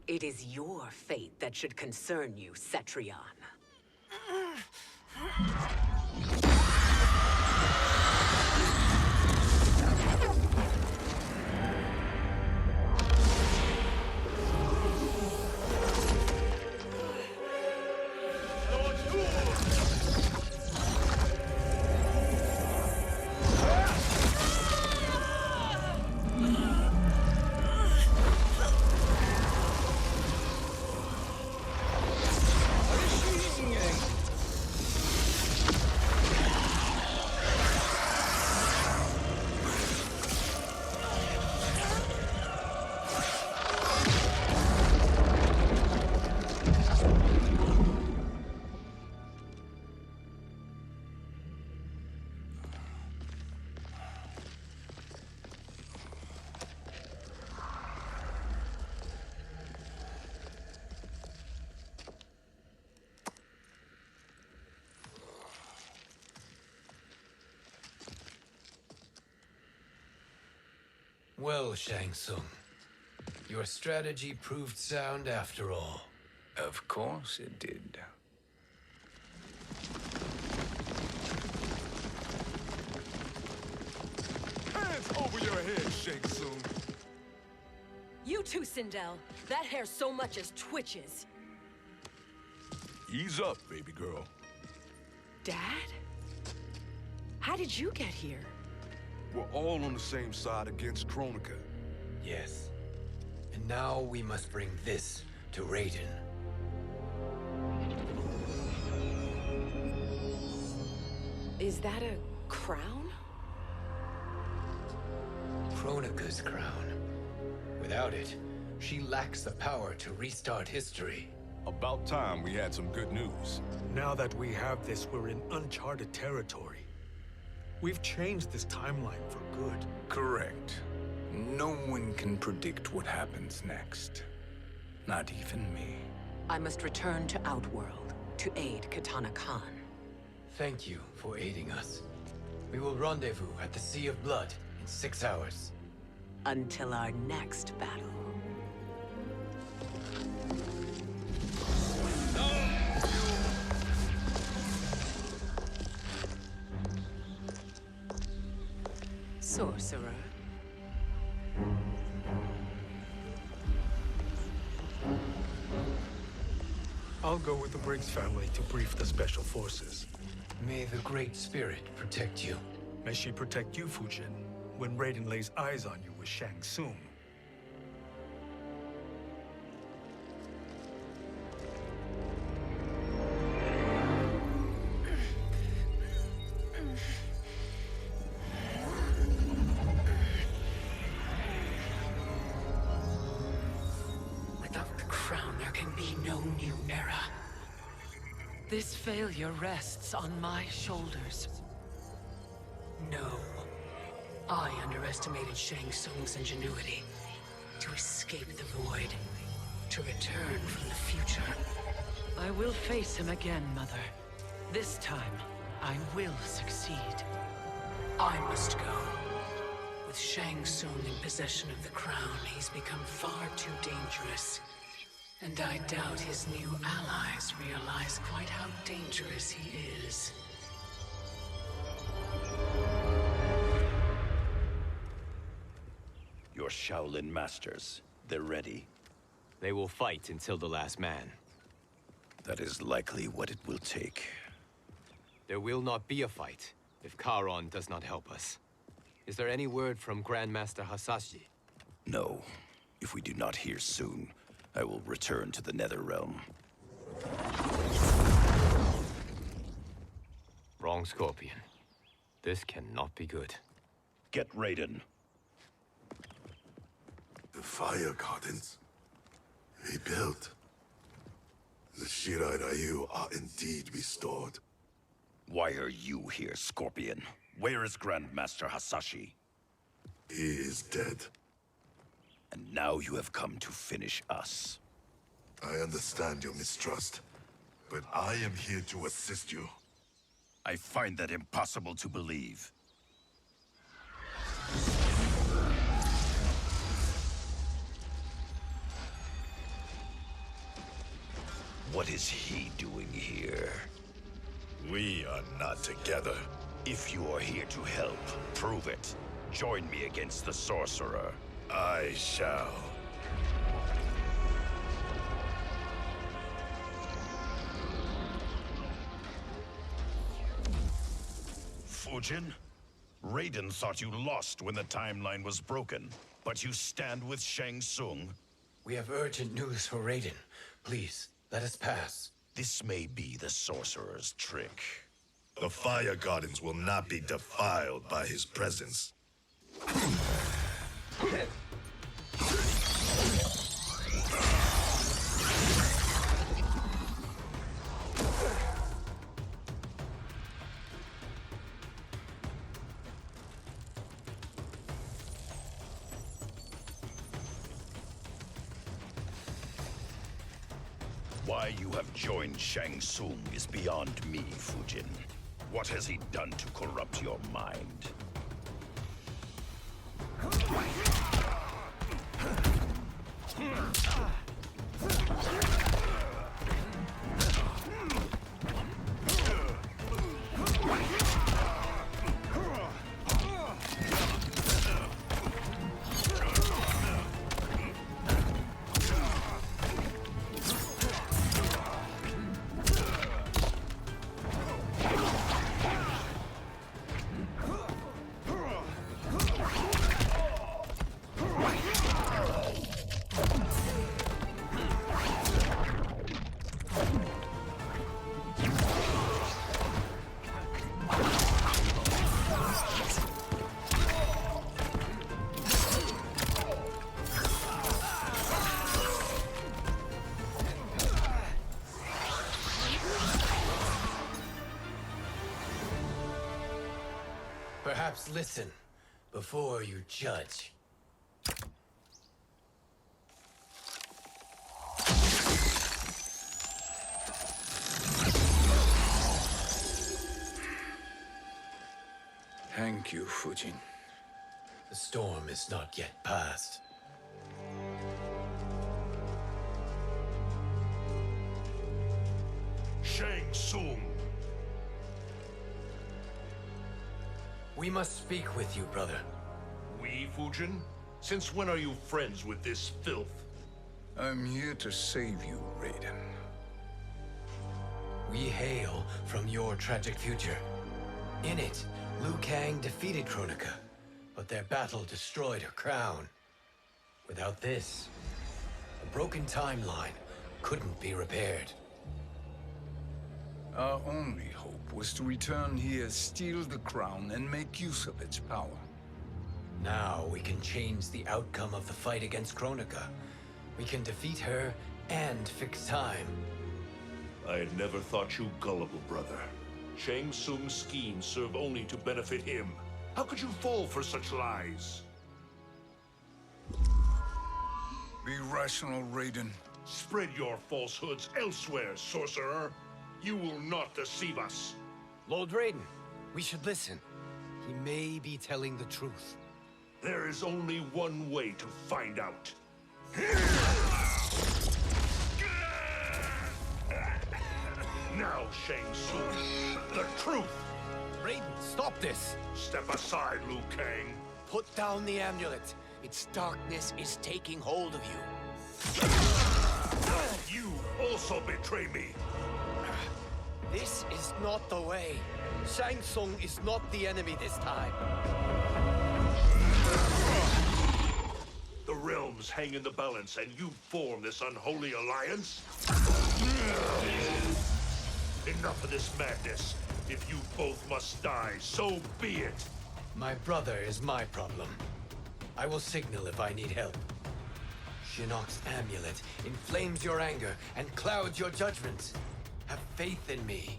It is your fate that should concern you, Cetrion. Well, Shang Tsung, your strategy proved sound after all. Of course it did. Hands over your head, Shang Tsung. You too, Sindel. That hair so much as twitches. Ease up, baby girl. Dad? How did you get here? We're all on the same side against Kronika. Yes. And now we must bring this to Raiden. Is that a crown? Kronika's crown. Without it, she lacks the power to restart history. About time we had some good news. Now that we have this, we're in uncharted territory. We've changed this timeline for good. Correct. No one can predict what happens next. Not even me. I must return to Outworld to aid Kitana Khan. Thank you for aiding us. We will rendezvous at the Sea of Blood in 6 hours. Until our next battle. Sorcerer. I'll go with the Briggs family to brief the Special Forces. May the Great Spirit protect you. May she protect you, Fujin, when Raiden lays eyes on you with Shang Tsung. Without the crown, there can be no new era. This failure rests on my shoulders. No. I underestimated Shang Tsung's ingenuity. To escape the void. To return from the future. I will face him again, Mother. This time, I will succeed. I must go. With Shang Tsung in possession of the crown, he's become far too dangerous. And I doubt his new allies realize quite how dangerous he is. Your Shaolin masters, they're ready. They will fight until the last man. That is likely what it will take. There will not be a fight if Charon does not help us. Is there any word from Grandmaster Hasashi? No. If we do not hear soon, I will return to the Netherrealm. Wrong, Scorpion. This cannot be good. Get Raiden. The fire gardens rebuilt. The Shirai Ryu are indeed restored. Why are you here, Scorpion? Where is Grandmaster Hasashi? He is dead. And now you have come to finish us. I understand your mistrust, but I am here to assist you. I find that impossible to believe. What is he doing here? We are not together. If you are here to help, prove it. Join me against the Sorcerer. I shall. Fujin? Raiden thought you lost when the timeline was broken, but you stand with Shang Tsung. We have urgent news for Raiden. Please, let us pass. This may be the Sorcerer's trick. The Fire Gardens will not be defiled by his presence. Why you have joined Shang Tsung is beyond me, Fujin. What has he done to corrupt your mind? Perhaps listen before you judge. Thank you, Fujin. The storm is not yet past. Shang Tsung. We must speak with you, brother. We, Fujin? Since when are you friends with this filth? I'm here to save you, Raiden. We hail from your tragic future. In it, Liu Kang defeated Kronika, but their battle destroyed her crown. Without this, a broken timeline couldn't be repaired. Our only hope was to return here, steal the crown, and make use of its power. Now we can change the outcome of the fight against Kronika. We can defeat her and fix time. I had never thought you gullible, brother. Shang Tsung's schemes serve only to benefit him. How could you fall for such lies? Be rational, Raiden. Spread your falsehoods elsewhere, sorcerer. You will not deceive us. Lord Raiden, we should listen. He may be telling the truth. There is only one way to find out. Now, Shang Tsung, the truth! Raiden, stop this! Step aside, Liu Kang. Put down the amulet. Its darkness is taking hold of you. You also betray me. This is not the way. Shang Tsung is not the enemy this time. The realms hang in the balance, and you form this unholy alliance? Enough of this madness. If you both must die, so be it. My brother is my problem. I will signal if I need help. Shinnok's amulet inflames your anger and clouds your judgment. Have faith in me.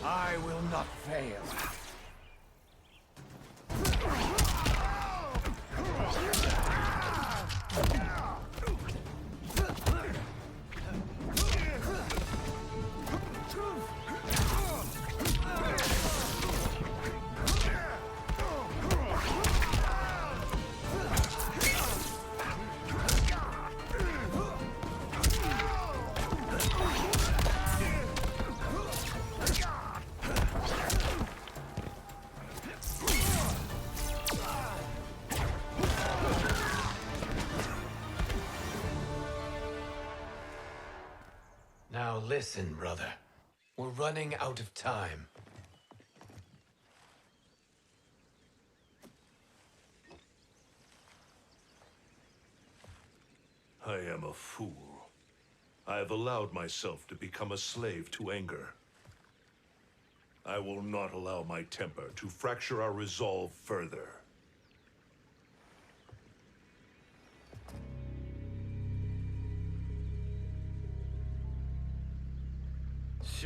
I will not fail. Now listen, brother. We're running out of time. I am a fool. I have allowed myself to become a slave to anger. I will not allow my temper to fracture our resolve further.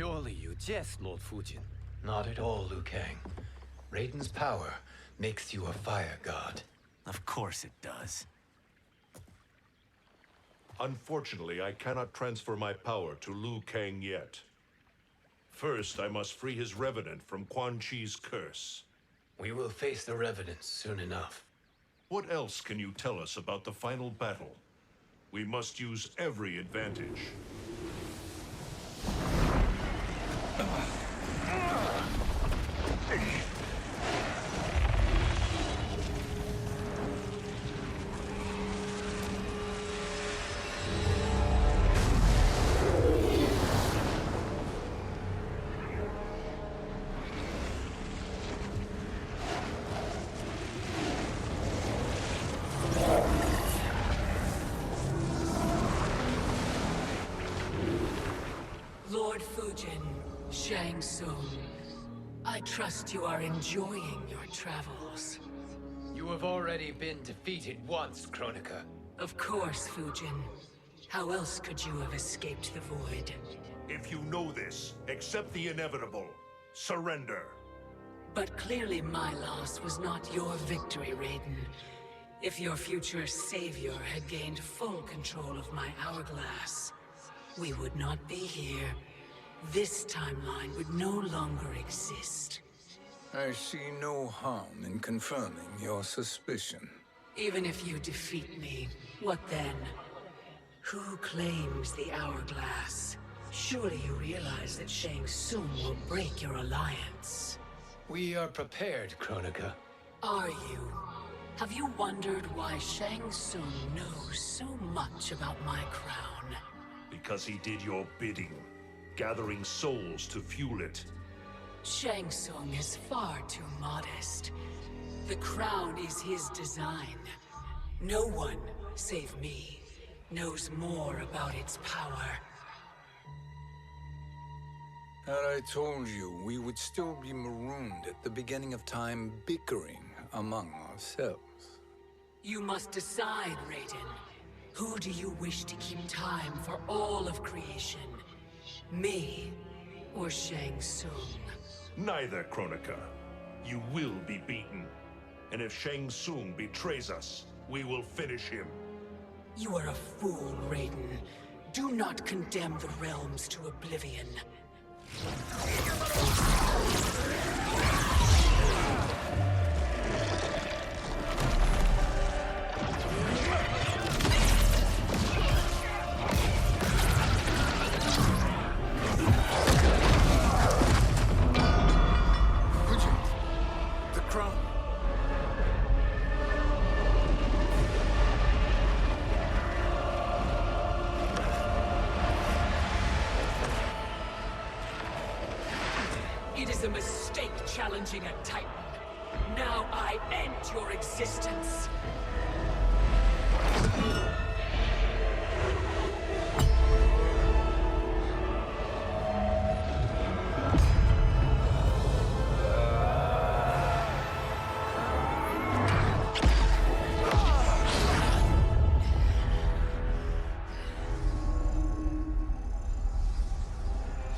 Surely you jest, Lord Fujin. Not at all, Liu Kang. Raiden's power makes you a fire god. Of course it does. Unfortunately, I cannot transfer my power to Liu Kang yet. First, I must free his revenant from Quan Chi's curse. We will face the revenants soon enough. What else can you tell us about the final battle? We must use every advantage. Lord Fujin, Shang Tsung, I trust you are enjoying your travels. You have already been defeated once, Kronika. Of course, Fujin. How else could you have escaped the void? If you know this, accept the inevitable. Surrender. But clearly my loss was not your victory, Raiden. If your future savior had gained full control of my hourglass, we would not be here. This timeline would no longer exist. I see no harm in confirming your suspicion. Even if you defeat me, what then? Who claims the hourglass? Surely you realize that Shang Tsung will break your alliance. We are prepared, Kronika. Are you? Have you wondered why Shang Tsung knows so much about my crown? Because he did your bidding, gathering souls to fuel it. Shang Tsung is far too modest. The crown is his design. No one, save me, knows more about its power. Had I told you, we would still be marooned at the beginning of time, bickering among ourselves. You must decide, Raiden. Who do you wish to keep time for all of creation? Me or Shang Tsung? Neither, Kronika. You will be beaten. And if Shang Tsung betrays us, we will finish him. You are a fool, Raiden. Do not condemn the realms to oblivion. The crown. It is a mistake challenging a Titan. Now I end your existence.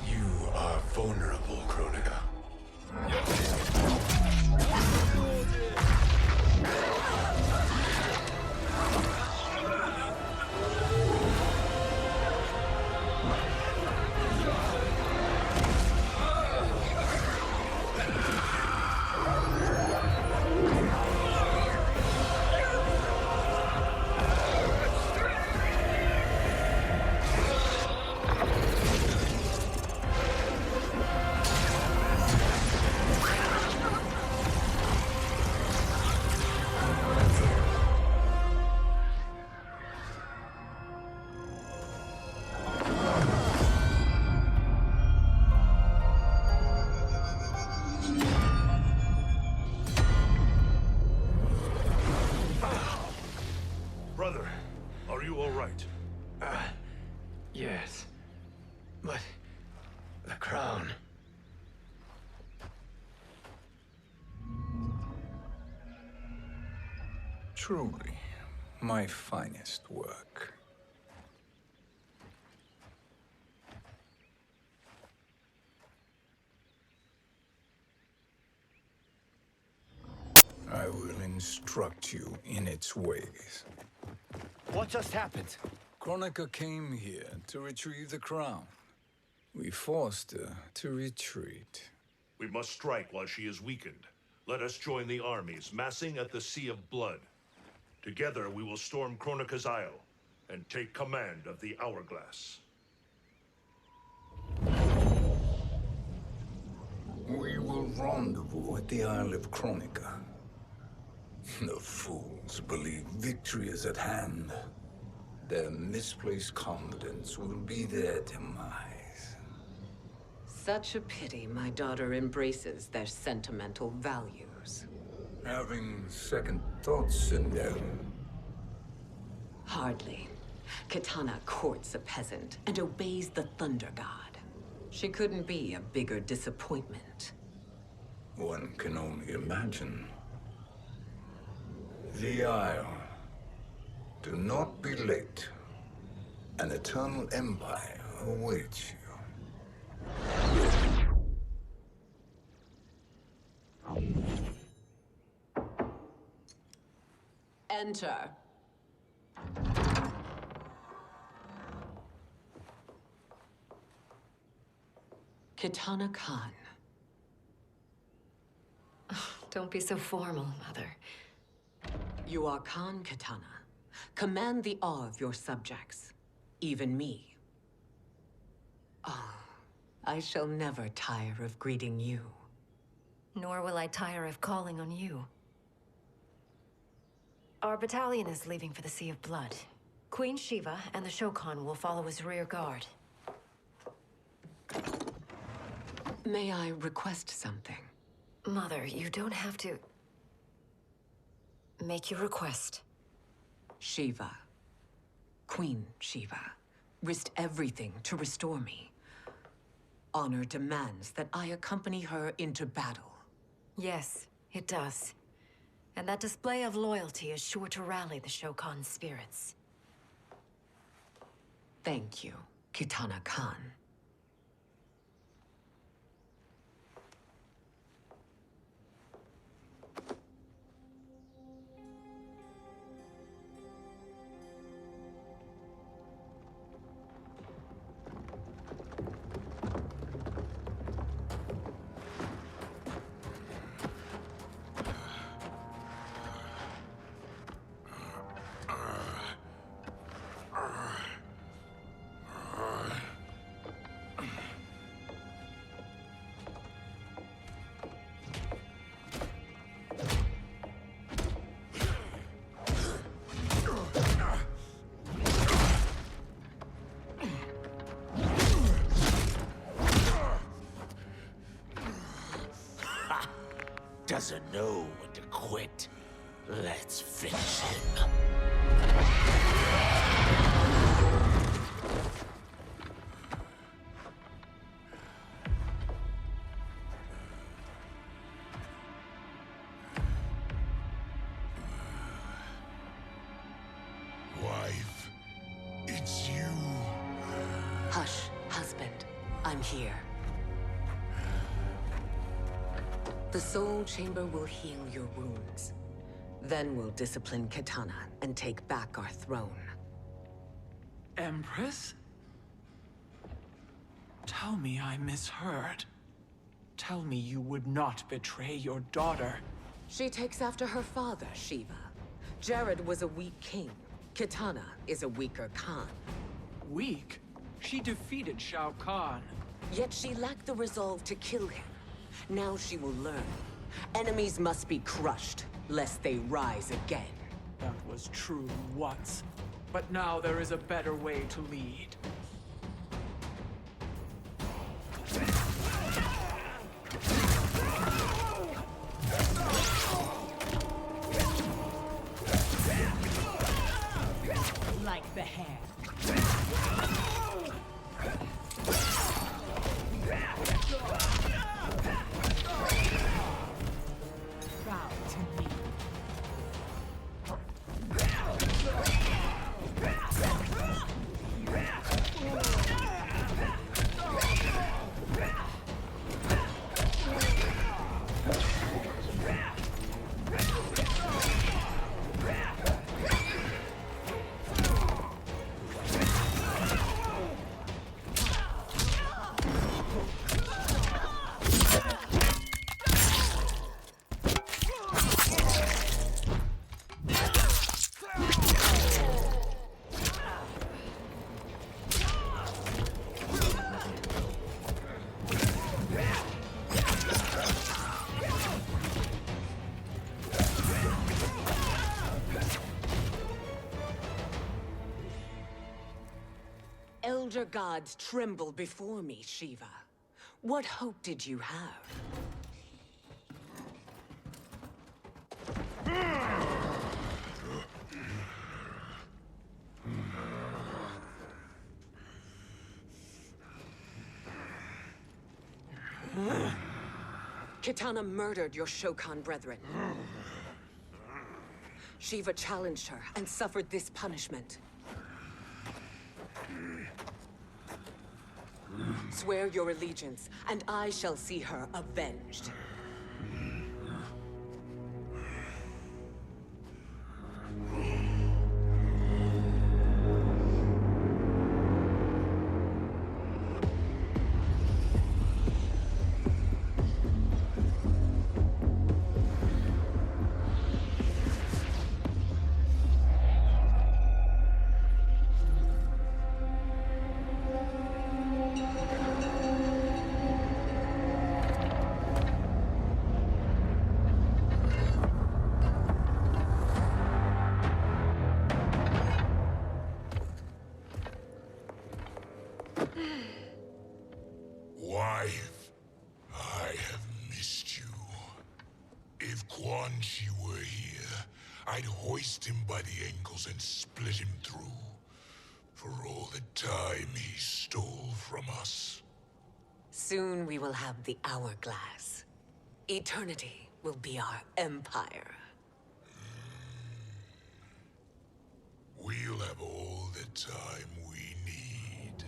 You are vulnerable, Kronika. Brother, are you all right? Yes. But the crown. Truly, my finest work. instruct you in its ways. What just happened? Kronika came here to retrieve the crown. We forced her to retreat. We must strike while she is weakened. Let us join the armies, massing at the Sea of Blood. Together we will storm Kronika's Isle and take command of the Hourglass. We will rendezvous at the Isle of Kronika. The fools believe victory is at hand. Their misplaced confidence will be their demise. Such a pity my daughter embraces their sentimental values. Having second thoughts, Sindel? Hardly. Kitana courts a peasant and obeys the Thunder God. She couldn't be a bigger disappointment. One can only imagine. The Isle. Do not be late. An eternal empire awaits you. Enter. Kitana Khan. Don't be so formal, Mother. You are Khan Kitana. Command the awe of your subjects. Even me. Oh, I shall never tire of greeting you. Nor will I tire of calling on you. Our battalion is leaving for the Sea of Blood. Queen Shiva and the Shokan will follow as rear guard. May I request something? Mother, you don't have to... make your request. Shiva. Queen Shiva. Risked everything to restore me. Honor demands that I accompany her into battle. Yes, it does. And that display of loyalty is sure to rally the Shokan's spirits. Thank you, Kitana Khan. Doesn't know when to quit. Let's finish him. Wife, it's you. Hush, husband. I'm here. The Soul Chamber will heal your wounds. Then we'll discipline Kitana and take back our throne. Empress? Tell me I misheard. Tell me you would not betray your daughter. She takes after her father, Shiva. Jared was a weak king. Kitana is a weaker Khan. Weak? She defeated Shao Kahn. Yet she lacked the resolve to kill him. Now she will learn. Enemies must be crushed, lest they rise again. That was true once. But now there is a better way to lead. Like the hair. Proud to me. other gods tremble before me, Shiva. What hope did you have? Kitana murdered your Shokan brethren. Shiva challenged her and suffered this punishment. Swear your allegiance, and I shall see her avenged. Wife, I have missed you. If Quan Chi were here, I'd hoist him by the ankles and split him through. For all the time he stole from us. Soon we will have the hourglass. Eternity will be our empire. We'll have all the time we need.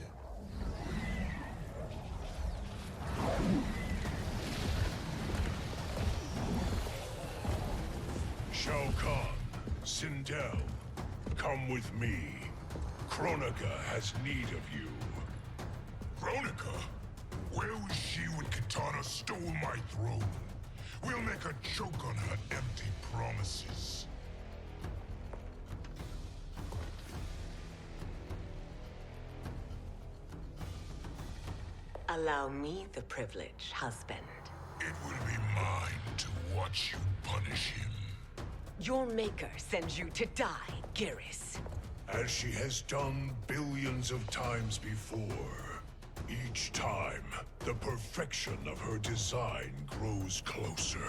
Shao Kahn, Sindel, come with me. Kronika has need of you. Kronika? Where was she when Kitana stole my throne? We'll make a joke on her empty promises. Allow me the privilege, husband. It will be mine to watch you punish him. Your maker sends you to die, Geras. As she has done billions of times before. Each time, the perfection of her design grows closer.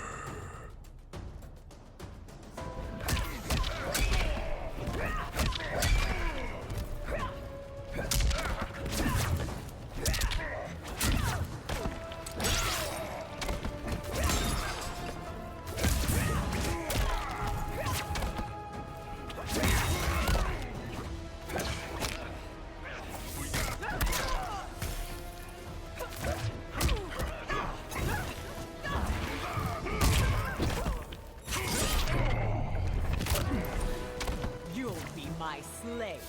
You'll be my slave.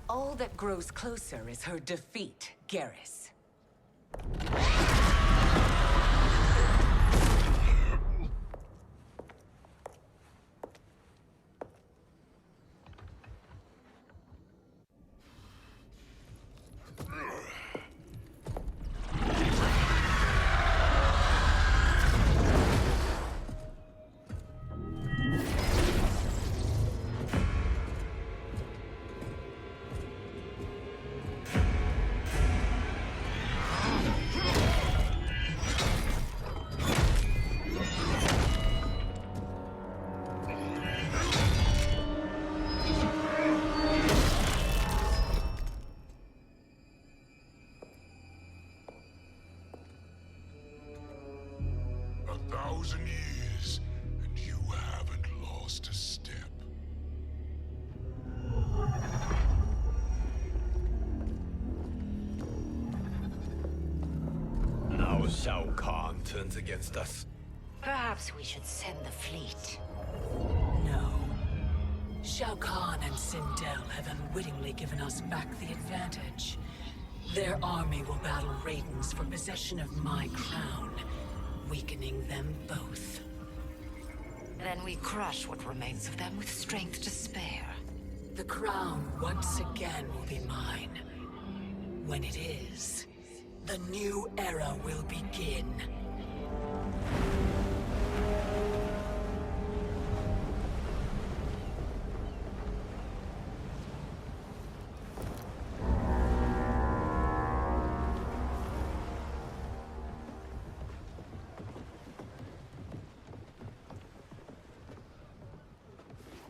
All that grows closer is her defeat, Geras. Years, and you haven't lost a step. Shao Kahn turns against us. Perhaps we should send the fleet. No. Shao Kahn and Sindel have unwittingly given us back the advantage. Their army will battle Raidens for possession of my crown, weakening them both. Then we crush what remains of them with strength to spare. The crown once again will be mine. When it is, the new era will begin.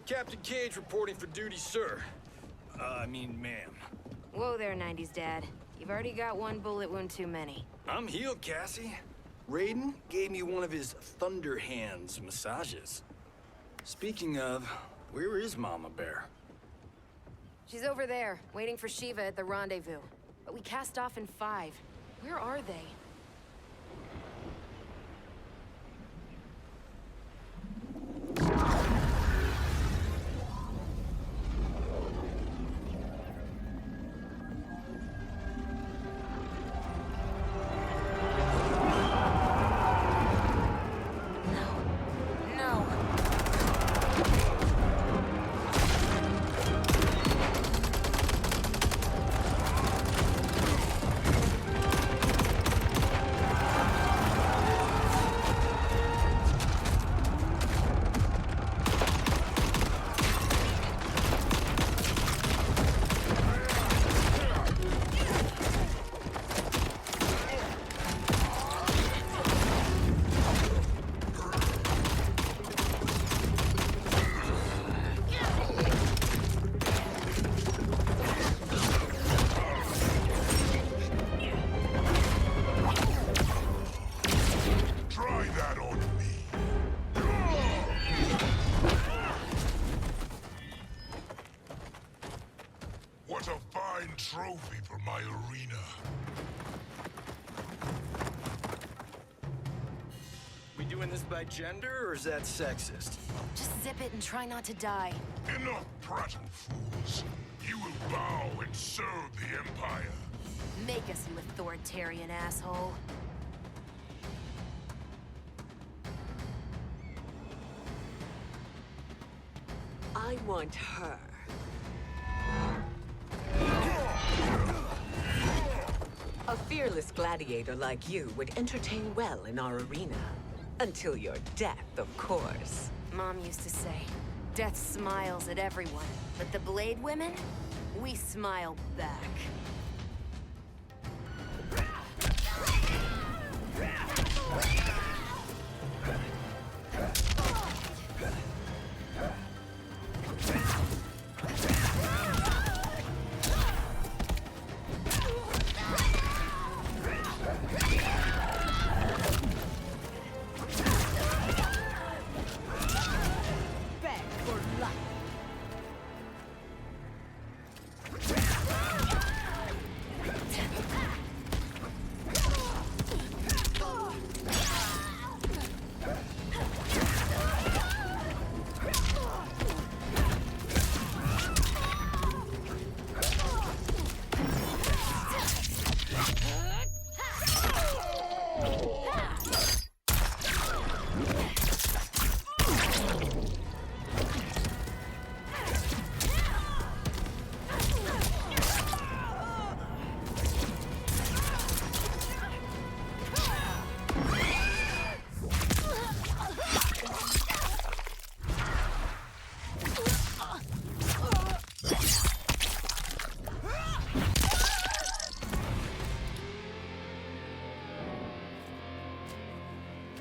Captain Cage reporting for duty, sir. I mean, ma'am. Whoa there, 90s dad. You've already got one bullet wound too many. I'm healed, Cassie. Raiden gave me one of his Thunder Hands massages. Speaking of, where is Mama Bear? She's over there, waiting for Shiva at the rendezvous. But we cast off in 5. Where are they? Trophy for my arena. We doing this by gender, or is that sexist? Just zip it and try not to die. Enough prattle, fools. You will bow and serve the Empire. Make us, you authoritarian asshole. I want her. A fearless gladiator like you would entertain well in our arena. Until your death, of course. Mom used to say, death smiles at everyone, but the Blade women, we smile back.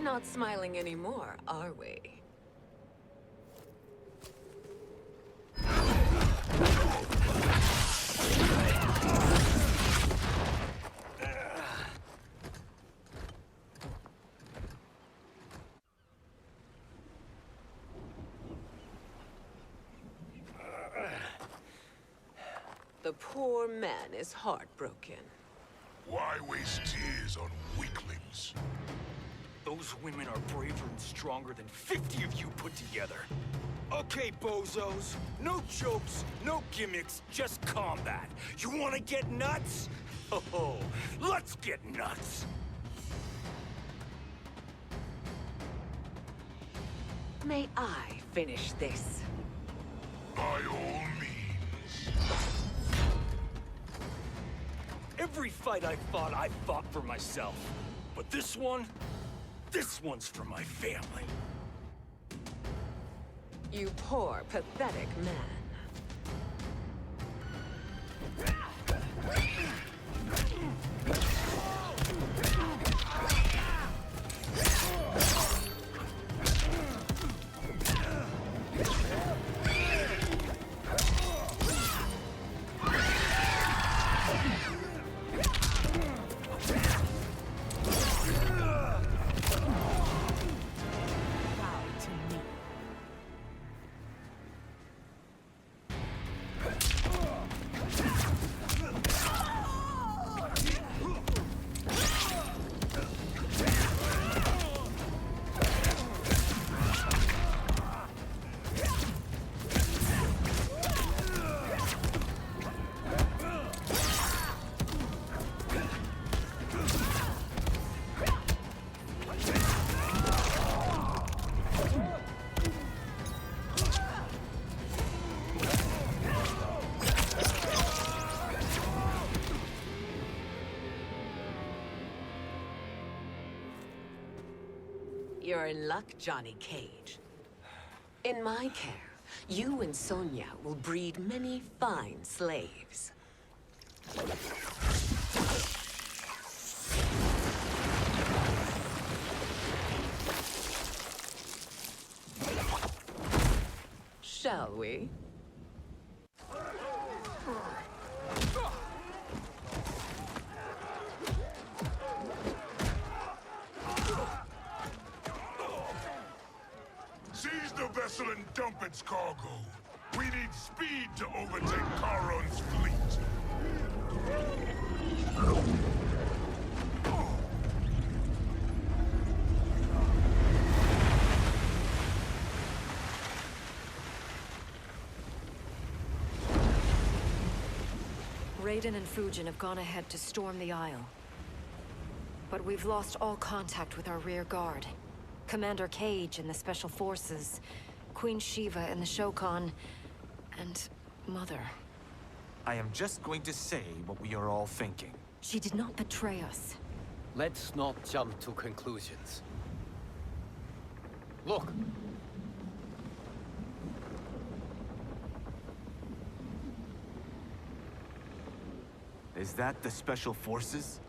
Not smiling anymore, are we? The poor man is heartbroken. Why waste tears on weaklings? Those women are braver and stronger than 50 of you put together. Okay, bozos. No jokes, no gimmicks, just combat. You wanna get nuts? Oh, let's get nuts! May I finish this? By all means. Every fight I fought for myself. But this one's for my family. You poor, pathetic man. You're in luck, Johnny Cage. In my care, you and Sonya will breed many fine slaves. Shall we? Seize the vessel and dump its cargo. We need speed to overtake Charon's fleet. Raiden and Fujin have gone ahead to storm the Isle. But we've lost all contact with our rear guard. Commander Cage and the Special Forces, Queen Shiva and the Shokan, and Mother. I am just going to say what we are all thinking. She did not betray us. Let's not jump to conclusions. Look! Is that the Special Forces?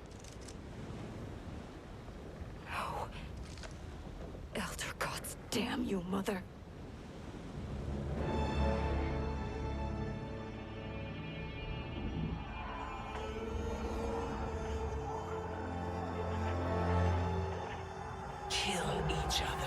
No. Elder gods damn you, Mother. Kill each other.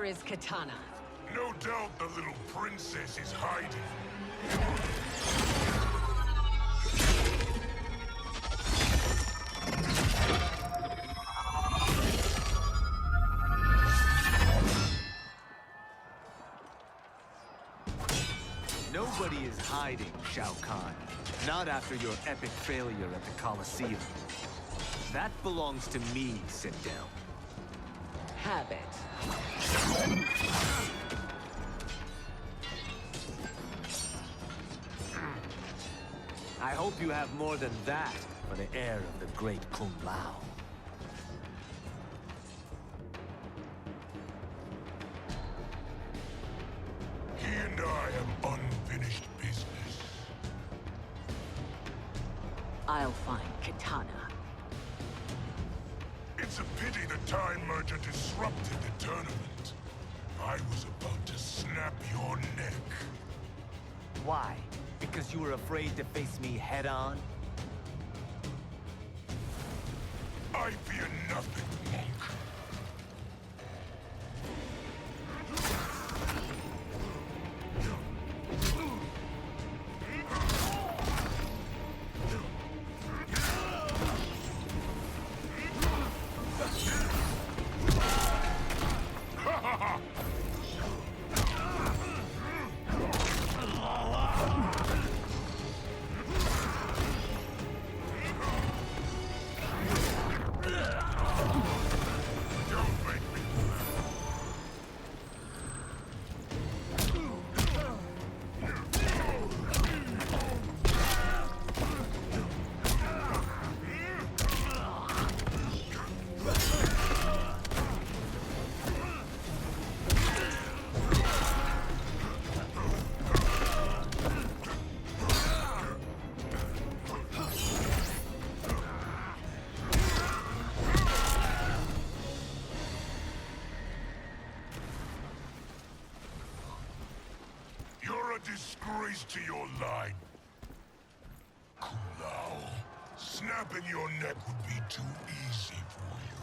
Is Katana. No doubt the little princess is hiding. Nobody is hiding, Shao Kahn. Not after your epic failure at the Colosseum. That belongs to me, sit down. Have it. I hope you have more than that for the heir of the great Kung Lao. He and I have unfinished business. I'll find Kitana. It's a pity the Time Merger disrupted the tournament. I was about to snap your neck. Why? Because you were afraid to face me head-on? I fear nothing, monk. Disgrace to your line. Kung Lao, snapping your neck would be too easy for you.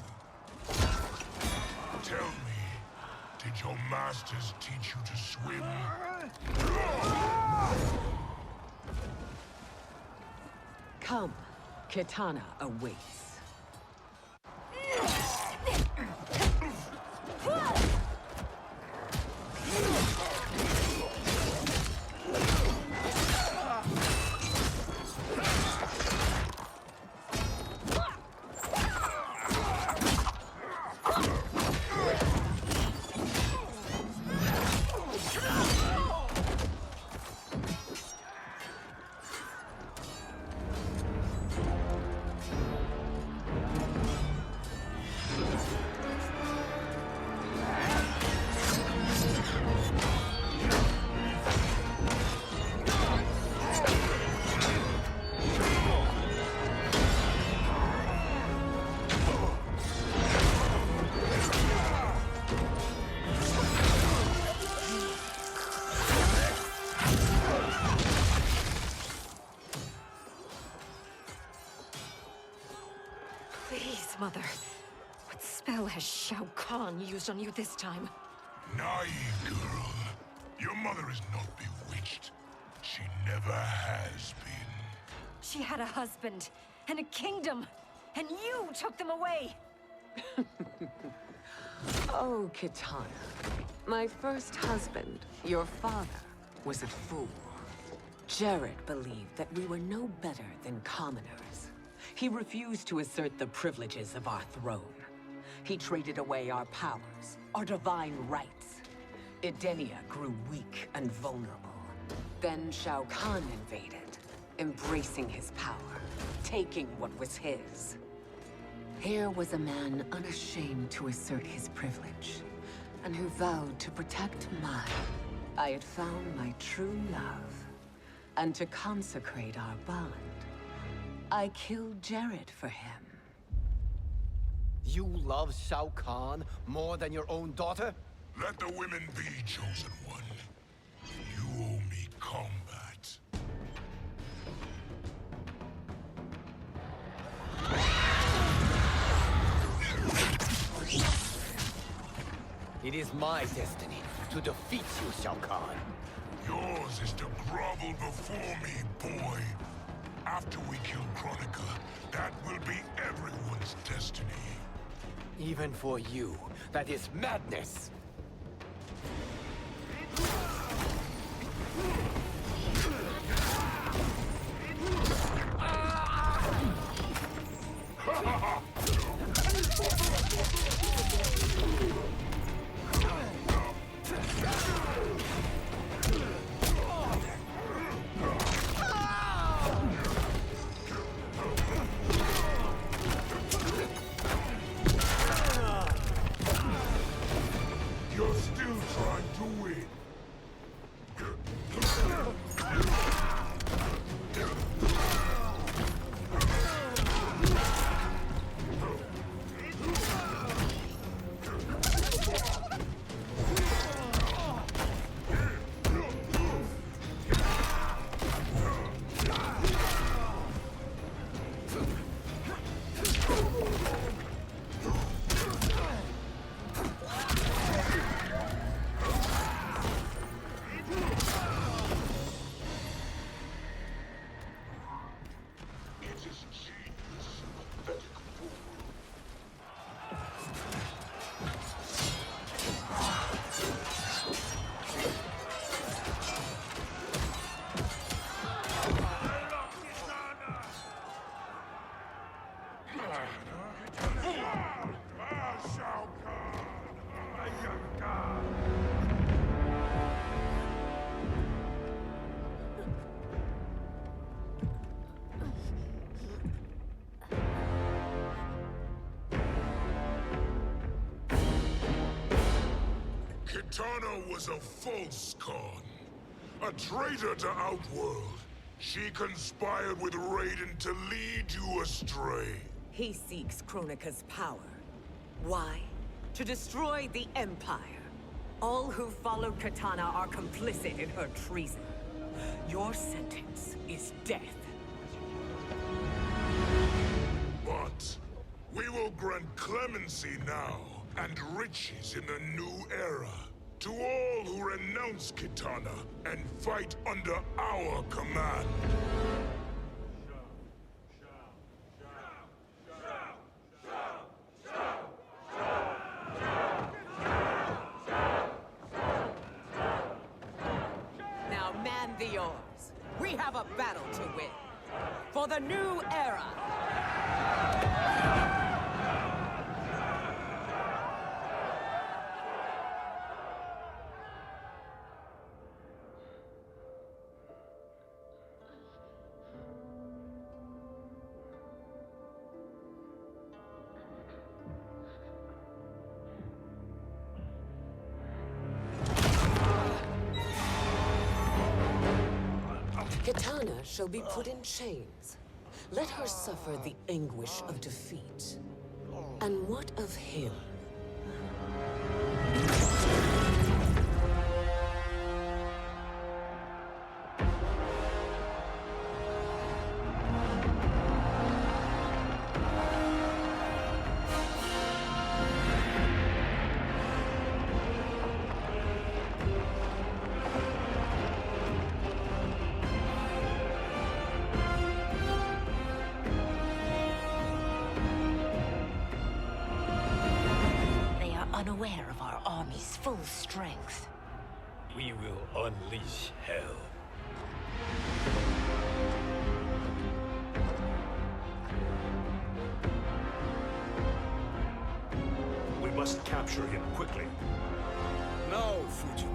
Tell me, did your masters teach you to swim? Come, Kitana awaits. Please, Mother. What spell has Shao Kahn used on you this time? Naive girl. Your mother is not bewitched. She never has been. She had a husband and a kingdom, and you took them away! Oh, Kitana. My first husband, your father, was a fool. Jared believed that we were no better than commoners. He refused to assert the privileges of our throne. He traded away our powers, our divine rights. Edenia grew weak and vulnerable. Then Shao Kahn invaded, embracing his power, taking what was his. Here was a man unashamed to assert his privilege, and who vowed to protect mine. I had found my true love, and to consecrate our bond, I killed Jared for him. You love Shao Kahn more than your own daughter? Let the women be, chosen one. You owe me combat. It is my destiny to defeat you, Shao Kahn. Yours is to grovel before me, boy. After we kill Kronika, that will be everyone's destiny. Even for you, that is madness! was a false Khan. A traitor to Outworld. She conspired with Raiden to lead you astray. He seeks Kronika's power. Why? To destroy the Empire. All who followed Katana are complicit in her treason. Your sentence is death. But we will grant clemency now and riches in the new era to all who renounce Kitana and fight under our command. Now man the oars. We have a battle to win. For the new era. Kitana shall be put in chains. Let her suffer the anguish of defeat. And what of him? Unaware of our army's full strength. We will unleash hell. We must capture him quickly. Now, Fujin.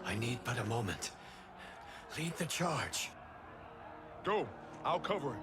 I need but a moment. Lead the charge. Go. I'll cover him.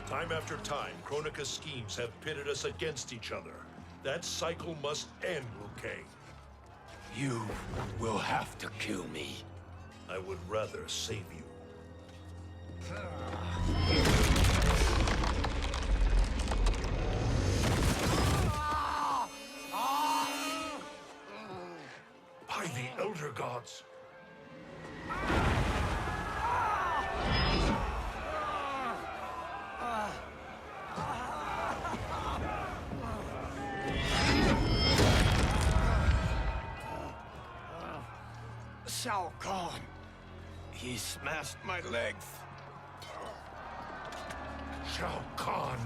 Time after time, Kronika's schemes have pitted us against each other. That cycle must end, Liu Kang. You will have to kill me. I would rather save you. By the Elder Gods! Shao Kahn. He smashed my legs. Shao Kahn.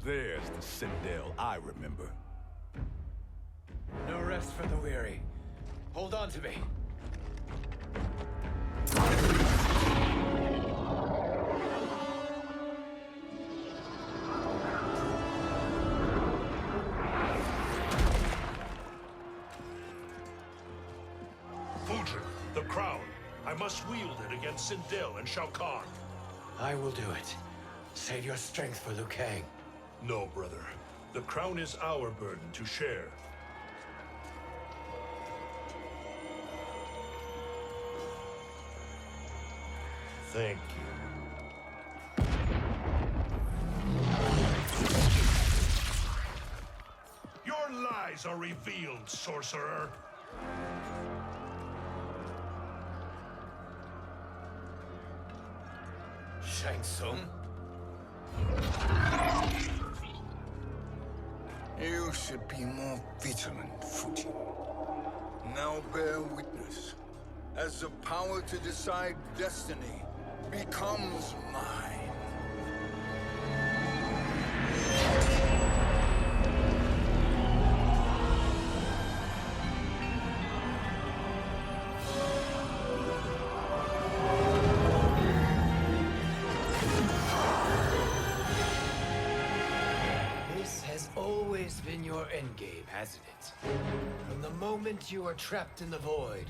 There's the Sindel I remember. No rest for the weary. Hold on to me. Fujin, the crown. I must wield it against Sindel and Shao Kahn. I will do it. Save your strength for Liu Kang. No, brother. The crown is our burden to share. Thank you. Your lies are revealed, sorcerer. Shang Tsung? You should be more vigilant, Fujin. Now bear witness, as the power to decide destiny becomes mine. Been your endgame, hasn't it? From the moment you were trapped in the void.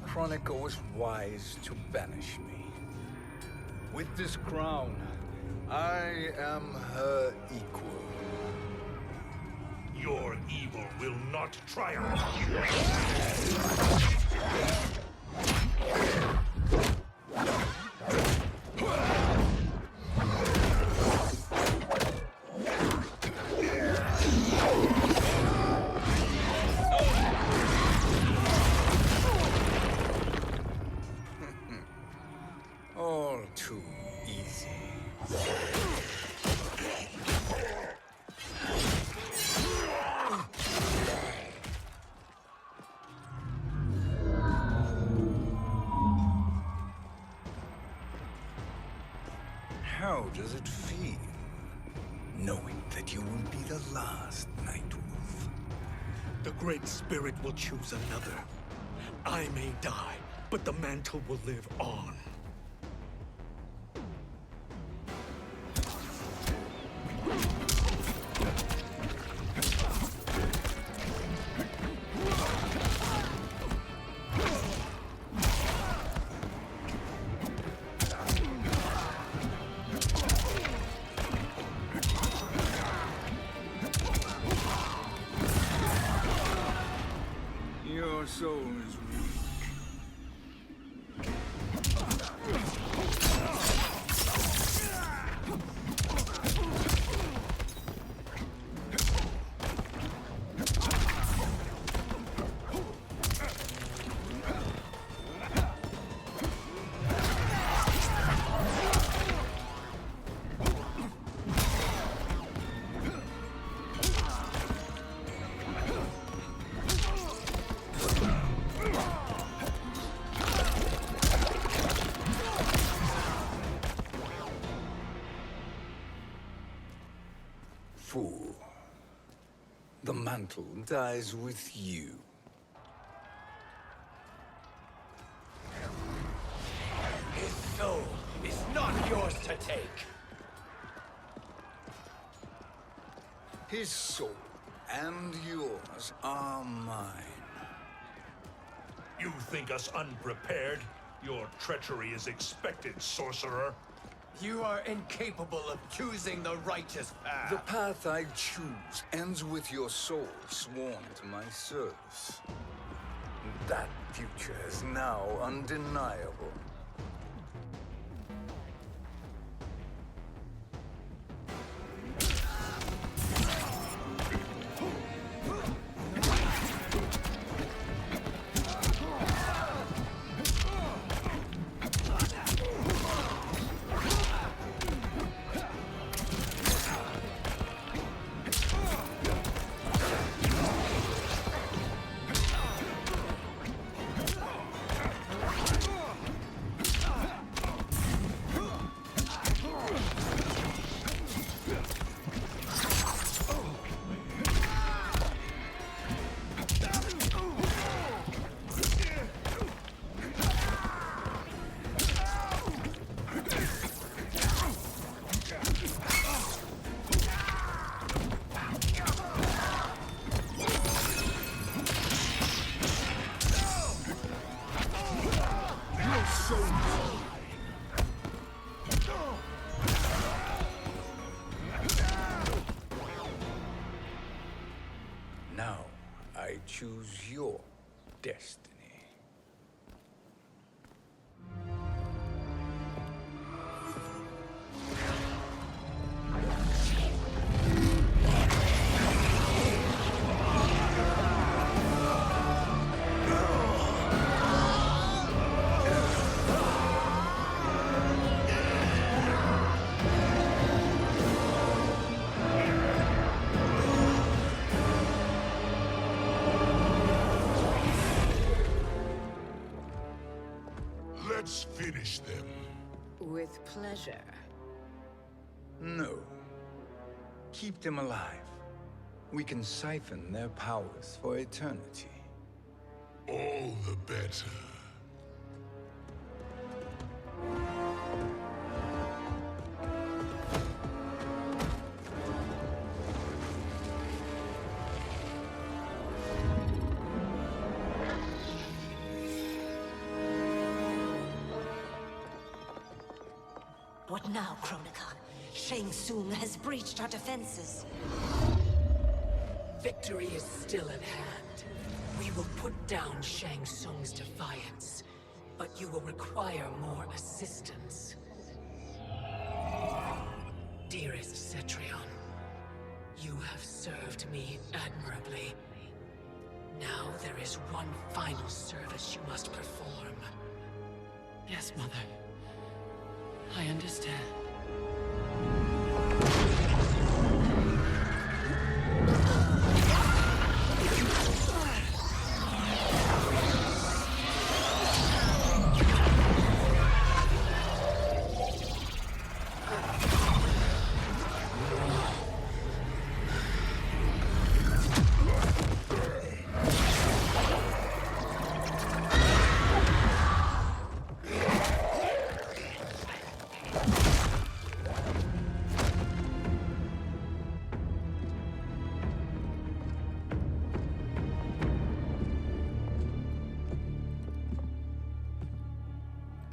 Kronika was wise to banish me. With this crown, I am her equal. Your evil will not triumph. All too easy. How does it feel, knowing that you will be the last Nightwolf? The Great Spirit will choose another. I may die, but the mantle will live on. Your soul is weak. Fool. The mantle dies with you. His soul is not yours to take. His soul and yours are mine. You think us unprepared? Your treachery is expected, sorcerer. You are incapable of choosing the righteous path. The path I choose ends with your soul sworn to my service. That future is now undeniable. Now, I choose your destiny. Let's finish them. With pleasure. No. Keep them alive. We can siphon their powers for eternity. All the better. What now, Kronika? Shang Tsung has breached our defenses. Victory is still at hand. We will put down Shang Tsung's defiance, but you will require more assistance. Dearest Cetrion, you have served me admirably. Now there is one final service you must perform. Yes, Mother. I understand.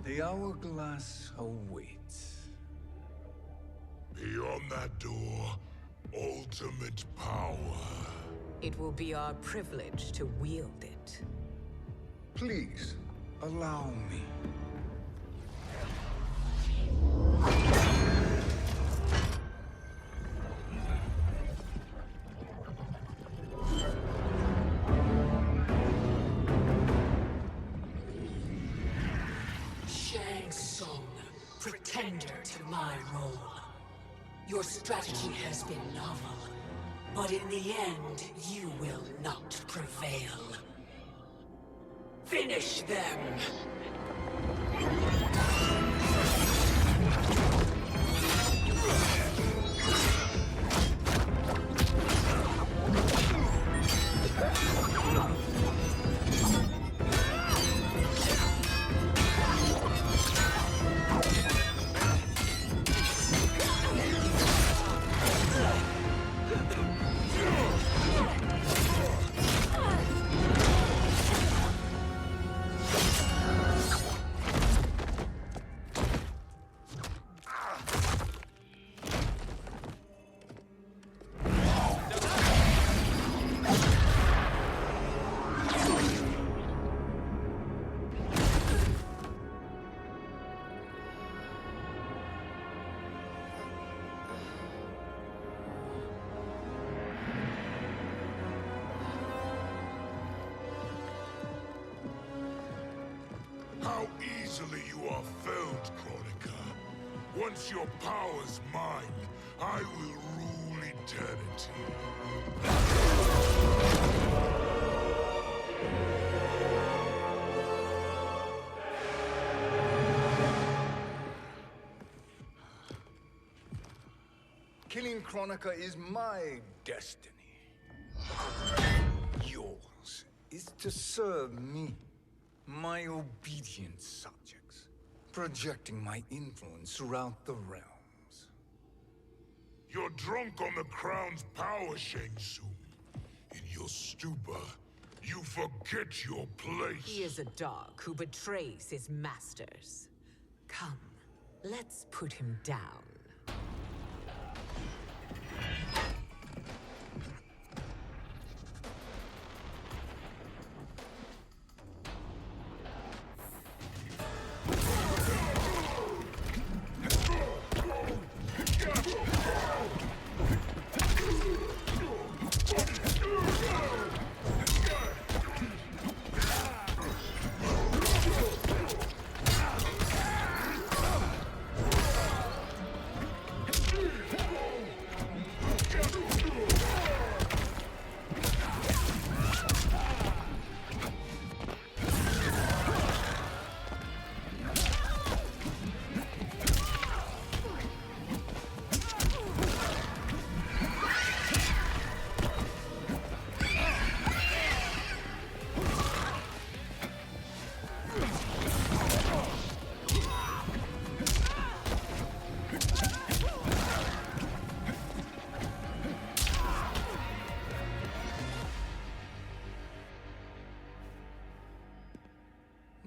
The hourglass awaits. Beyond that door, ultimate power. It will be our privilege to wield it. Please, allow me. Shang Tsung, pretender to my role. Your strategy has been novel, but in the end, you will not prevail. Finish them! easily you are felled, Kronika. Once your power's mine, I will rule eternity. Killing Kronika is my destiny. Yours is to serve me, my obedient subjects, projecting my influence throughout the realms. You're drunk on the crown's power, Shang Tsung. In your stupor, you forget your place. He is a dog who betrays his masters. Come, let's put him down.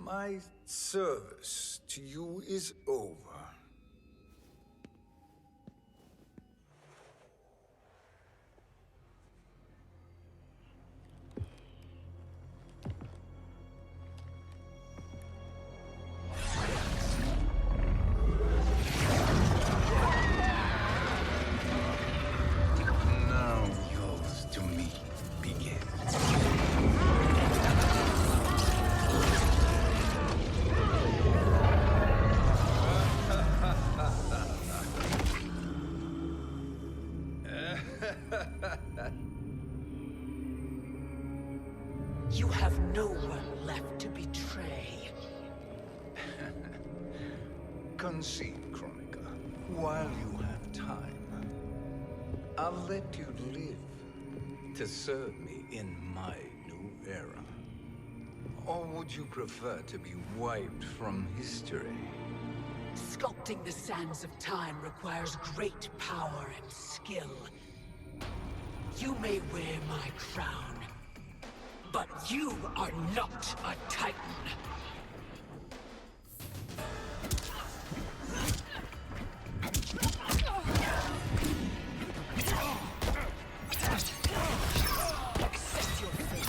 My service to you is over. Now yours to me begins. You have no one left to betray. Concede, Kronika, while you have time. I'll let you live to serve me in my new era. Or would you prefer to be wiped from history? Sculpting the sands of time requires great power and skill. You may wear my crown, but you are not a Titan. Accept your fate.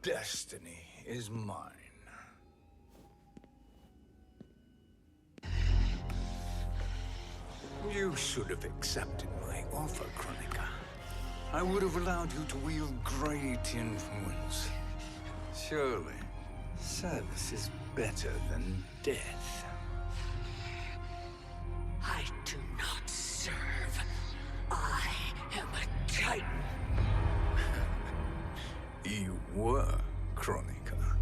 Destiny is mine. You should have accepted my offer, Kronika. I would have allowed you to wield great influence. Surely, service is better than death. I do not serve. I am a Titan. You were, Kronika.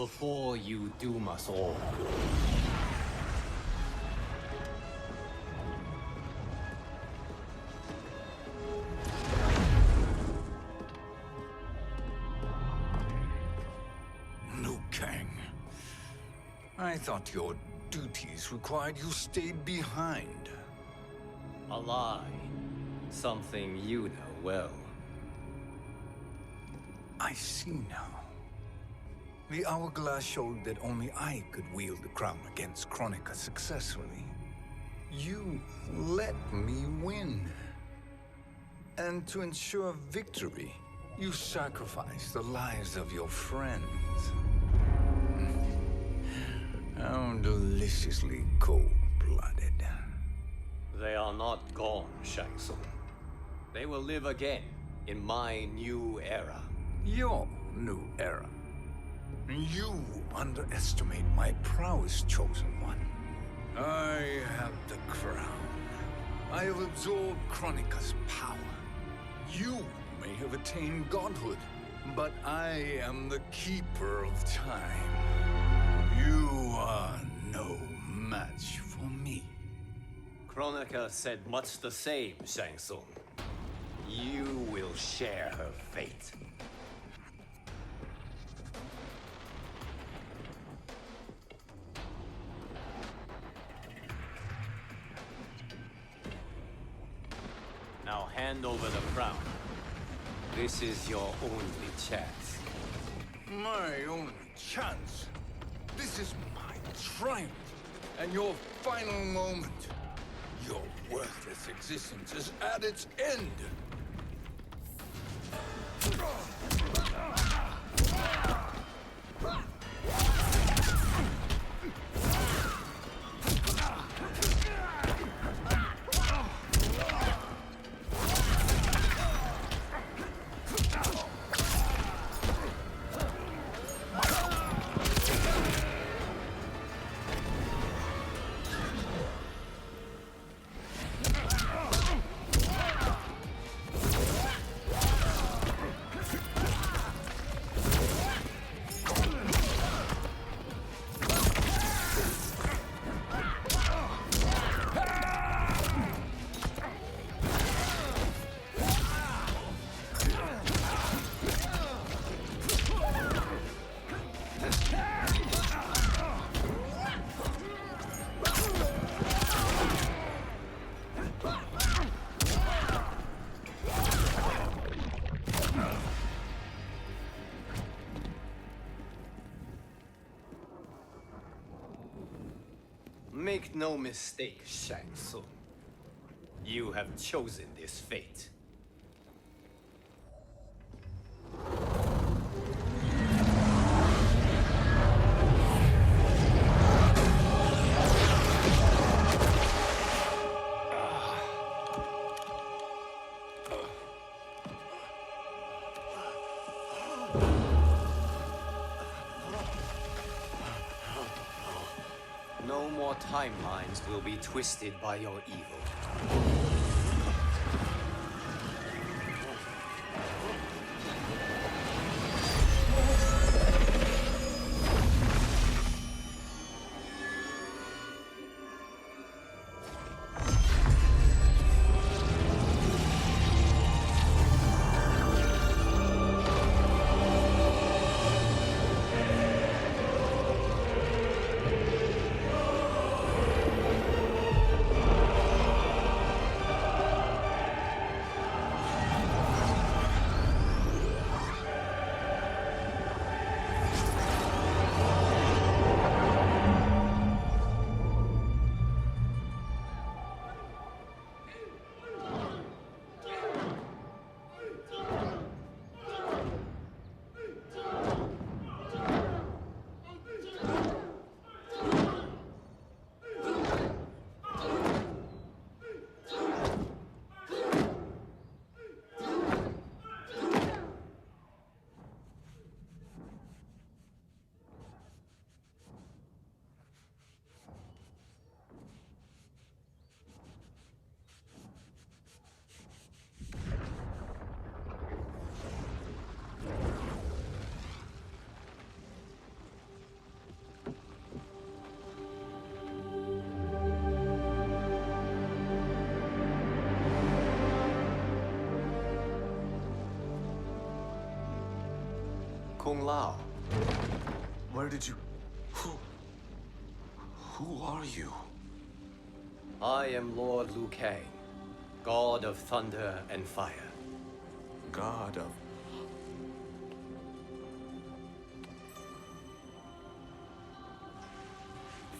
before you doom us all. Liu Kang. I thought your duties required you stayed behind. A lie. Something you know well. I see now. The hourglass showed that only I could wield the crown against Kronika successfully. You let me win. And to ensure victory, you sacrificed the lives of your friends. How deliciously cold-blooded. They are not gone, Shang Tsung. They will live again in my new era. Your new era. You underestimate my prowess, Chosen One. I have the crown. I have absorbed Kronika's power. You may have attained godhood, but I am the keeper of time. You are no match for me. Kronika said much the same, Shang Tsung. You will share her fate. Now hand over the crown. This is your only chance. My only chance? This is my triumph, and your final moment. Your worthless existence is at its end. Make no mistake, Shang Tsung. You have chosen this fate. No more timelines will be twisted by your evil. Kung Lao. Where did you... Who are you? I am Lord Liu Kang, God of Thunder and Fire. God of...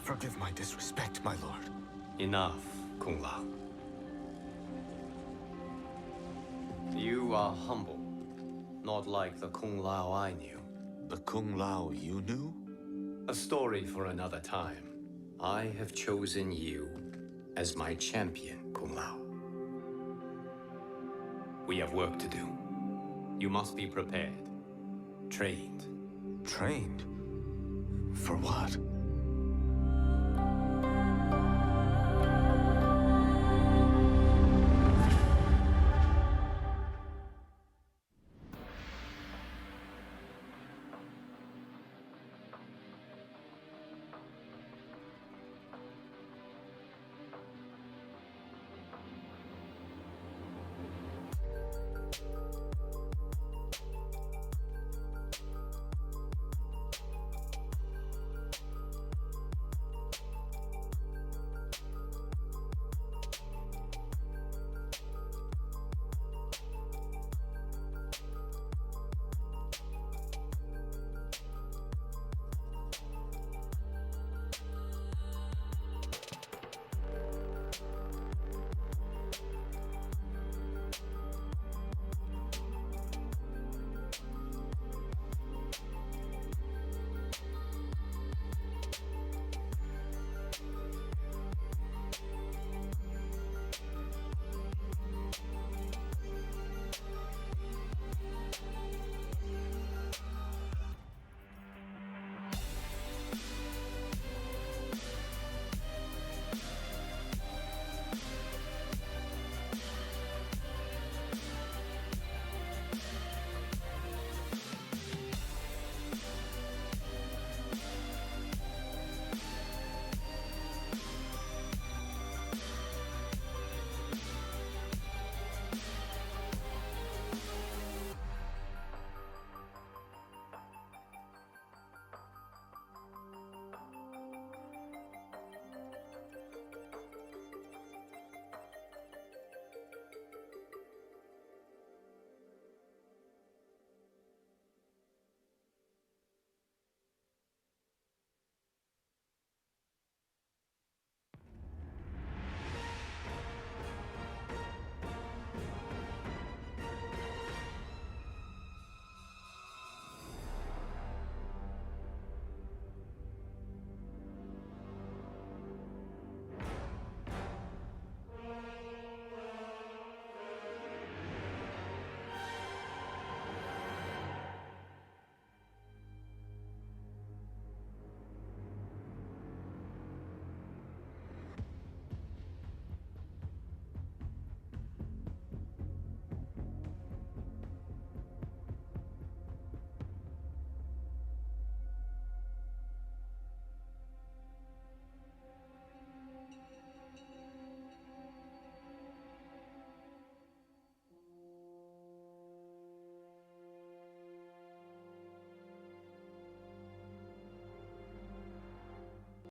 Forgive my disrespect, my lord. Enough, Kung Lao. You are humble, not like the Kung Lao I knew. The Kung Lao you knew? A story for another time. I have chosen you as my champion, Kung Lao. We have work to do. You must be prepared. Trained. Trained? For what?